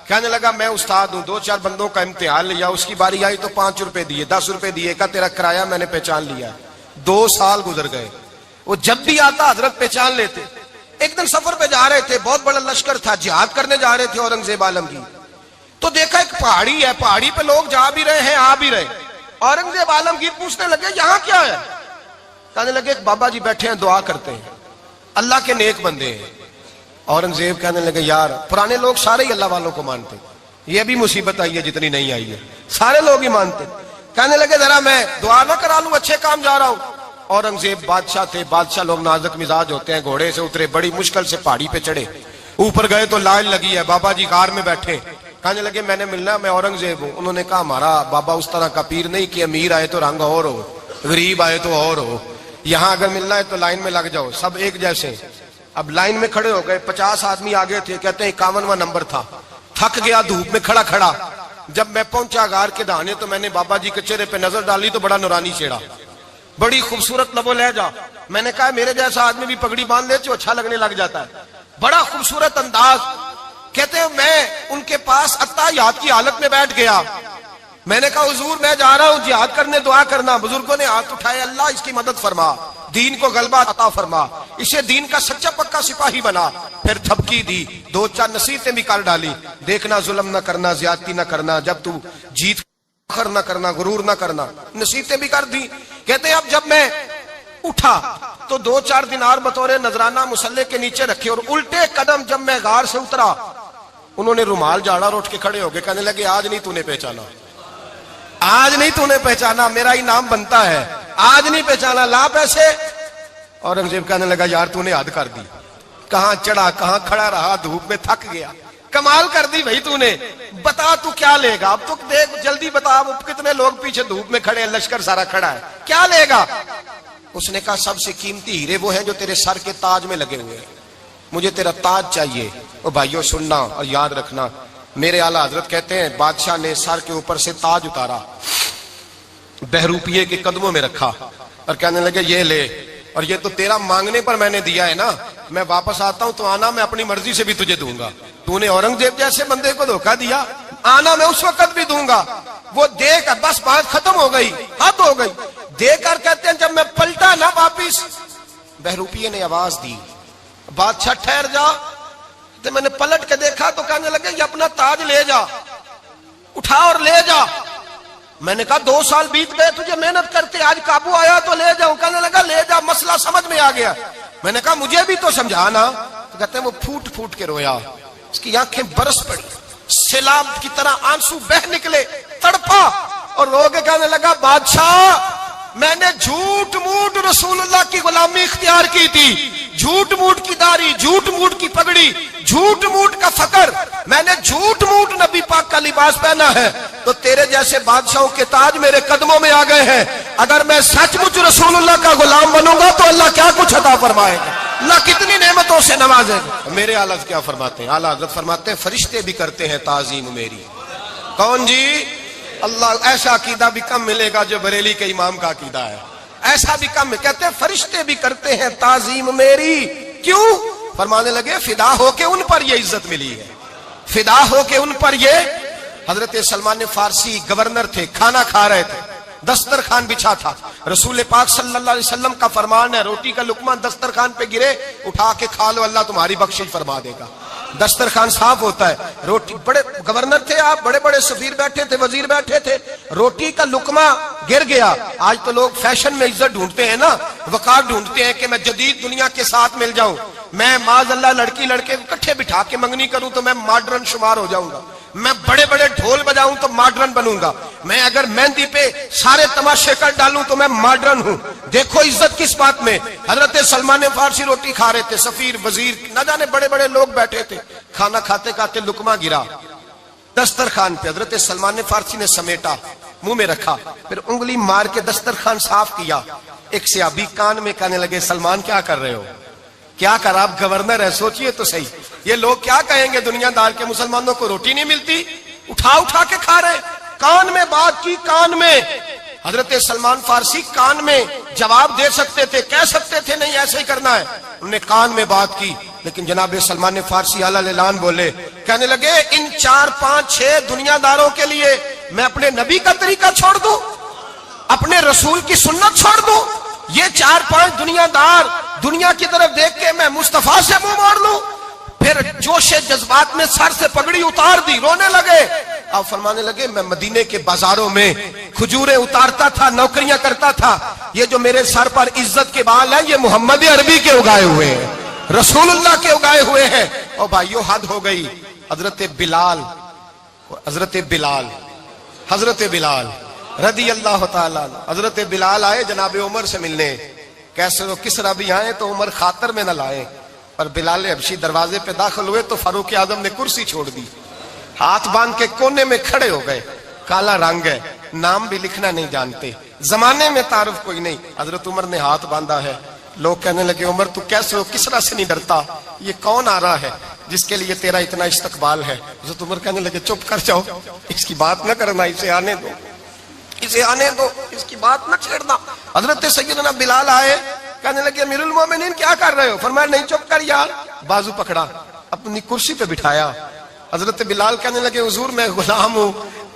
A: کہنے لگا میں استاد ہوں، 2-4 بندوں کا امتحان لیا، اس کی باری آئی تو 5 روپے دیے، 10 روپے دیے، کہا تیرا کرایہ میں نے پہچان لیا۔ 2 سال گزر گئے، وہ جب بھی آتا حضرت پہچان لیتے، ایک دن سفر پہ جا رہے تھے، بہت بڑا لشکر تھا، جہاد کرنے جا رہے تھے اورنگزیب عالمگیر، تو دیکھا ایک پہاڑی ہے، پہاڑی پہ لوگ جا بھی رہے ہیں آ بھی رہے۔ اورنگزیب عالمگیر پوچھنے لگے یہاں کیا ہے؟ کہنے لگے ایک بابا جی بیٹھے ہیں دعا کرتے ہیں، اللہ کے نیک بندے ہیں۔ اورنگزیب کہنے لگے یار پرانے لوگ سارے ہی اللہ والوں کو مانتے، یہ بھی مصیبت آئی ہے جتنی نہیں آئی ہے، سارے لوگ ہی مانتے۔ کہنے لگے ذرا میں دعا نہ کرا لوں، اچھے کام جا رہا ہوں۔ اورنگزیب بادشاہ تھے، بادشاہ لوگ نازک مزاج ہوتے ہیں، گھوڑے سے اترے، بڑی مشکل سے پہاڑی پہ چڑھے، اوپر گئے تو لائن لگی ہے، بابا جی غار میں بیٹھے، کہنے لگے میں نے ملنا، میں اورنگزیب ہوں۔ انہوں نے کہا ہمارا بابا اس طرح کا پیر نہیں کہ امیر آئے تو رنگ اور ہو، غریب آئے تو اور ہو، یہاں اگر ملنا ہے تو لائن میں لگ جاؤ، سب ایک جیسے۔ اب لائن میں کھڑے ہو گئے، 50 آدمی آگے تھے، کہتے ہیں 51واں نمبر تھا، تھک گیا دھوپ میں کھڑا کھڑا۔ جب میں پہنچا غار کے دہانے تو میں نے بابا جی کے چہرے پہ نظر ڈالی تو بڑا نورانی چہرہ، بڑی خوبصورت لب و لہجہ۔ میں نے کہا میرے جیسا آدمی بھی پگڑی باندھ لے تو اچھا لگنے لگ جاتا ہے، بڑا خوبصورت انداز۔ کہتے ہیں میں ان کے پاس اتحیات کی حالت میں بیٹھ گیا، میں نے کہا حضور میں جا رہا ہوں جہاد کرنے، دعا کرنا۔ بزرگوں نے ہاتھ اٹھائے، اللہ اس کی مدد فرما، دین کو غلبہ عطا فرما، اسے دین کا سچا پکا سپاہی بنا۔ پھر تھپکی دی، 2-4 نصیحتیں بھی کر ڈالی، دیکھنا ظلم نہ کرنا، زیادتی نہ کرنا، جب تو جیت فخر نہ کرنا، غرور نہ کرنا، نصیحتیں بھی کر دی۔ کہتے ہیں اب جب میں اٹھا تو 2-4 دینار بطور نذرانہ مسلح کے نیچے رکھے، اور الٹے قدم جب میں غار سے اترا انہوں نے رومال جھاڑا اور اٹھ کے کھڑے ہو گئے، کہنے لگے آج نہیں تو نے پہچانا، آج نہیں تو نے پہچانا، میرا انعام بنتا ہے، آج نہیں پہچانا، لا پیسے۔ اورنگزیب کہنے لگا یار تو نے حد کر دی، کہاں چڑھا کہاں کھڑا رہا، دھوپ میں تھک گیا، کمال کر دی بھائی تو نے، بتا تو کیا لے گا، اب تو دیکھ جلدی بتا، اب کتنے لوگ پیچھے دھوپ میں کھڑے ہیں، لشکر سارا کھڑا ہے، کیا لے گا؟ اس نے کہا سب سے قیمتی ہیرے وہ ہیں جو تیرے سر کے تاج میں لگے ہوئے ہیں، مجھے تیرا تاج چاہیے۔ او بھائیو سننا اور یاد رکھنا، میرے اعلیٰ حضرت کہتے ہیں بادشاہ نے سر کے اوپر سے تاج اتارا، بہروپیے کے قدموں میں رکھا اور کہنے لگے یہ لے، اور یہ تو تیرا مانگنے پر میں نے دیا ہے نا، میں واپس آتا ہوں تو آنا میں اپنی مرضی سے بھی تجھے دوں گا، تو نے اورنگزیب جیسے بندے کو دھوکہ دیا، آنا میں اس وقت بھی دوں گا۔ وہ دے کر بس بات ختم ہو گئی، حد ہو گئی، دے کر کہتے ہیں جب میں پلٹا نا واپس، بہروپیے نے آواز دی بادشاہ ٹھہر جا، تو میں نے پلٹ کے دیکھا تو کہنے لگے یہ اپنا تاج لے جا، اٹھا اور لے جا۔ میں نے کہا 2 سال بیت گئے تجھے محنت کرتے، آج قابو آیا تو لے جاؤں، کہنے لگا لے جا، مسئلہ سمجھ میں آ گیا۔ میں نے کہا مجھے بھی تو سمجھانا، تو کہتے ہیں وہ پھوٹ پھوٹ کے رویا، اس کی آنکھیں برس پڑی، سیلاب کی طرح آنسو بہ نکلے، تڑپا اور رو کے کہنے لگا بادشاہ میں نے جھوٹ موٹ رسول اللہ کی غلامی اختیار کی تھی، جھوٹ موٹ کی داڑھی، جھوٹ موٹ کی پگڑی، جھوٹ موٹ کا فقر، میں نے جھوٹ موٹ نبی پاک کا لباس پہنا ہے، تو تیرے جیسے بادشاہوں کے تاج میرے قدموں میں آ گئے ہیں، اگر میں سچ مچ رسول اللہ کا غلام بنوں گا تو اللہ کیا کچھ عطا فرمائے گا، اللہ کتنی نعمتوں سے نوازے گا۔ میرے اعلیٰ حضرت کیا فرماتے ہیں؟ اعلیٰ حضرت فرماتے ہیں فرشتے بھی کرتے ہیں تعظیم میری۔ کون جی؟ اللہ۔ ایسا عقیدہ بھی کم ملے گا جو بریلی کے امام کا عقیدہ ہے، ایسا بھی کم، کہتے ہیں فرشتے بھی کرتے ہیں تعظیم میری۔ کیوں؟ فرمانے لگے فدا ہو کے ان پر یہ عزت ملی ہے، فدا ہو کے ان پر یہ۔ حضرت سلمان فارسی گورنر تھے، کھانا کھا رہے تھے، دسترخوان بچھا تھا، رسول پاک صلی اللہ علیہ وسلم کا فرمان ہے روٹی کا لقمہ دسترخوان پہ گرے اٹھا کے کھا لو، اللہ تمہاری بخشش فرما دے گا، دسترخوان صاف ہوتا ہے۔ روٹی، بڑے گورنر تھے آپ، بڑے بڑے سفیر بیٹھے تھے، وزیر بیٹھے تھے، روٹی کا لقمہ گر گیا۔ آج تو لوگ فیشن میں عزت ڈھونڈتے ہیں نا، وقار ڈھونڈتے ہیں کہ میں جدید دنیا کے ساتھ مل جاؤں، میں معاذ اللہ لڑکی لڑکے اکٹھے بٹھا کے منگنی کروں تو میں ماڈرن شمار ہو جاؤں گا، میں بڑے بڑے ڈھول بجاؤں تو ماڈرن بنوں گا، میں اگر مہندی پہ سارے تماشے کر ڈالوں تو میں ماڈرن ہوں۔ دیکھو عزت کس بات میں۔ حضرت سلمان فارسی روٹی کھا رہے تھے، سفیر وزیر نہ جانے بڑے بڑے لوگ بیٹھے تھے، کھانا کھاتے کھاتے لقمہ گرا دسترخوان پہ، حضرت سلمان فارسی نے سمیٹا، منہ میں رکھا، پھر انگلی مار کے دسترخوان صاف کیا۔ ایک صحابی کان میں کہنے لگے سلمان کیا کر رہے ہو، کیا کر، آپ گورنر ہے، سوچئے تو صحیح، یہ لوگ کیا کہیں گے دنیا دار کے، مسلمانوں کو روٹی نہیں ملتی، اٹھا اٹھا کے کھا رہے۔ کان میں بات کی، کان میں۔ حضرت سلمان فارسی کان میں جواب دے سکتے تھے، کہہ سکتے تھے نہیں ایسے ہی کرنا ہے، انہوں نے کان میں بات کی، لیکن جناب سلمان فارسی اعلیٰ اعلان بولے، کہنے لگے ان 4 5 6 دنیا داروں کے لیے میں اپنے نبی کا طریقہ چھوڑ دوں، اپنے رسول کی سنت چھوڑ دوں؟ یہ 4 5 دنیا دار دنیا کی طرف دیکھ کے میں مصطفیٰ سے منہ موڑ لوں؟ پھر جوش جذبات میں سر سے پگڑی اتار دی، رونے لگے۔ آپ فرمانے لگے میں مدینے کے بازاروں میں کھجوریں اتارتا تھا، نوکریاں کرتا تھا، یہ جو میرے سر پر عزت کے بال ہیں یہ محمد عربی کے اگائے ہوئے ہیں، رسول اللہ کے اگائے ہوئے ہیں۔ اور بھائیو حد ہو گئی۔ حضرت بلال رضی اللہ تعالیٰ عنہ، حضرت بلال آئے جناب عمر سے ملنے، کیسے وہ کس طرح بھی آئے تو عمر خاطر میں نہ لائے، پر بلال حبشی دروازے پہ داخل ہوئے تو فاروق اعظم نے کرسی چھوڑ دی، ہاتھ باندھ کے کونے میں کھڑے ہو گئے۔ کالا رنگ ہے، نام بھی لکھنا نہیں جانتے، زمانے میں تعارف کوئی نہیں۔ حضرت عمر نے ہاتھ باندھا ہے، لوگ کہنے لگے عمر تو کیسے ہو، کسرا سے نہیں ڈرتا، یہ کون آ رہا ہے جس کے لیے تیرا اتنا استقبال ہے؟ حضرت عمر کہنے لگے چپ کر جاؤ، اس کی بات نہ کرنا، اسے آنے دو، اس کی بات نہ چھیڑنا۔ حضرت سیدنا بلال آئے، کہنے لگے امیر المومنین کیا کر رہے ہو؟ فرمایا نہیں چپ کر یار، بازو پکڑا، اپنی کرسی پہ بٹھایا۔ حضرت بلال کہنے لگے حضور میں غلام ہوں،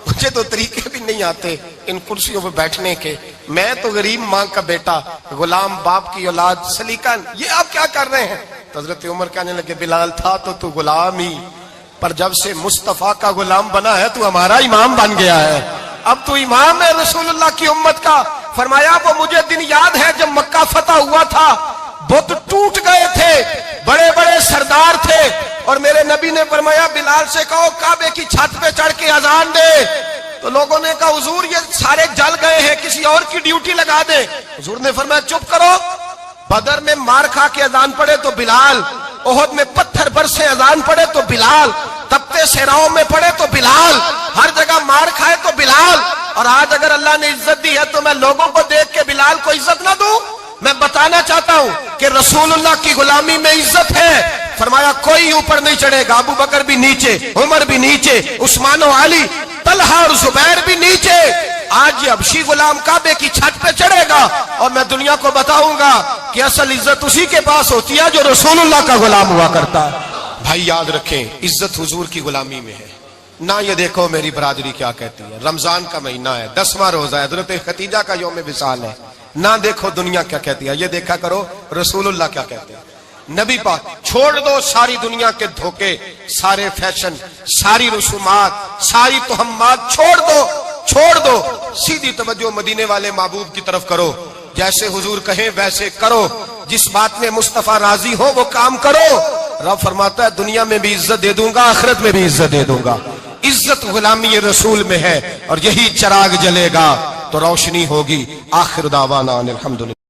A: مجھے تو طریقے بھی نہیں آتے ان کرسیوں پہ بیٹھنے کے، میں تو غریب ماں کا بیٹا، غلام باپ کی اولاد، سلیقہ، یہ آپ کیا کر رہے ہیں؟ تو حضرت عمر کہنے لگے بلال تھا تو غلام ہی، پر جب سے مصطفیٰ کا غلام بنا ہے تو ہمارا امام بن گیا ہے، اب تو امام ہے رسول اللہ کی امت کا۔ فرمایا وہ مجھے دن یاد ہے جب مکہ فتح ہوا تھا، بت ٹوٹ گئے تھے، بڑے بڑے سردار تھے، اور میرے نبی نے فرمایا بلال سے کہو کعبے کی چھت پہ چڑھ کے اذان دے۔ تو لوگوں نے کہا حضور یہ سارے جل گئے ہیں، کسی اور کی ڈیوٹی لگا دے۔ حضور نے فرمایا چپ کرو، بدر میں مار کھا کے اذان پڑے تو بلال، احد میں پتھر برسے اذان پڑے تو بلال، تپتے صحراؤں میں پڑے تو بلال، ہر جگہ مار کھائے تو بلال۔ اور آج اگر اللہ نے عزت دی ہے تو میں لوگوں کو دیکھ کے بلال کو عزت نہ دوں؟ میں بتانا چاہتا ہوں کہ رسول اللہ کی غلامی میں عزت ہے۔ فرمایا کوئی اوپر نہیں چڑھے گا، ابو بکر بھی نیچے، عمر بھی نیچے، عثمان و علی، طلحہ اور زبیر بھی نیچے۔ آج یہ حبشی غلام کعبے کی چھت پہ چڑھے گا اور میں دنیا کو بتاؤں گا کہ اصل عزت اسی کے پاس ہوتی ہے جو رسول اللہ کا غلام ہوا کرتا ہے۔ بھائی یاد رکھیں عزت حضور کی غلامی میں ہے، نہ یہ دیکھو میری برادری کیا کہتی ہے، رمضان کا مہینہ ہے، 10واں روزہ ہے، حضرت خدیجہ کا یوم وصال ہے، نہ دیکھو دنیا کیا کہتی ہے، یہ دیکھا کرو رسول اللہ کیا کہتے ہیں۔ نبی پاک چھوڑ دو ساری دنیا کے دھوکے، سارے فیشن، ساری رسومات، ساری تہمات چھوڑ دو، سیدھی توجہ مدینے والے محبوب کی طرف کرو، جیسے حضور کہیں ویسے کرو، جس بات میں مصطفیٰ راضی ہو وہ کام کرو۔ رب فرماتا ہے دنیا میں بھی عزت دے دوں گا، آخرت میں بھی عزت دے دوں گا۔ عزت غلامی رسول میں ہے، اور یہی چراغ جلے گا تو روشنی ہوگی۔ آخر دعوانا الحمدللہ۔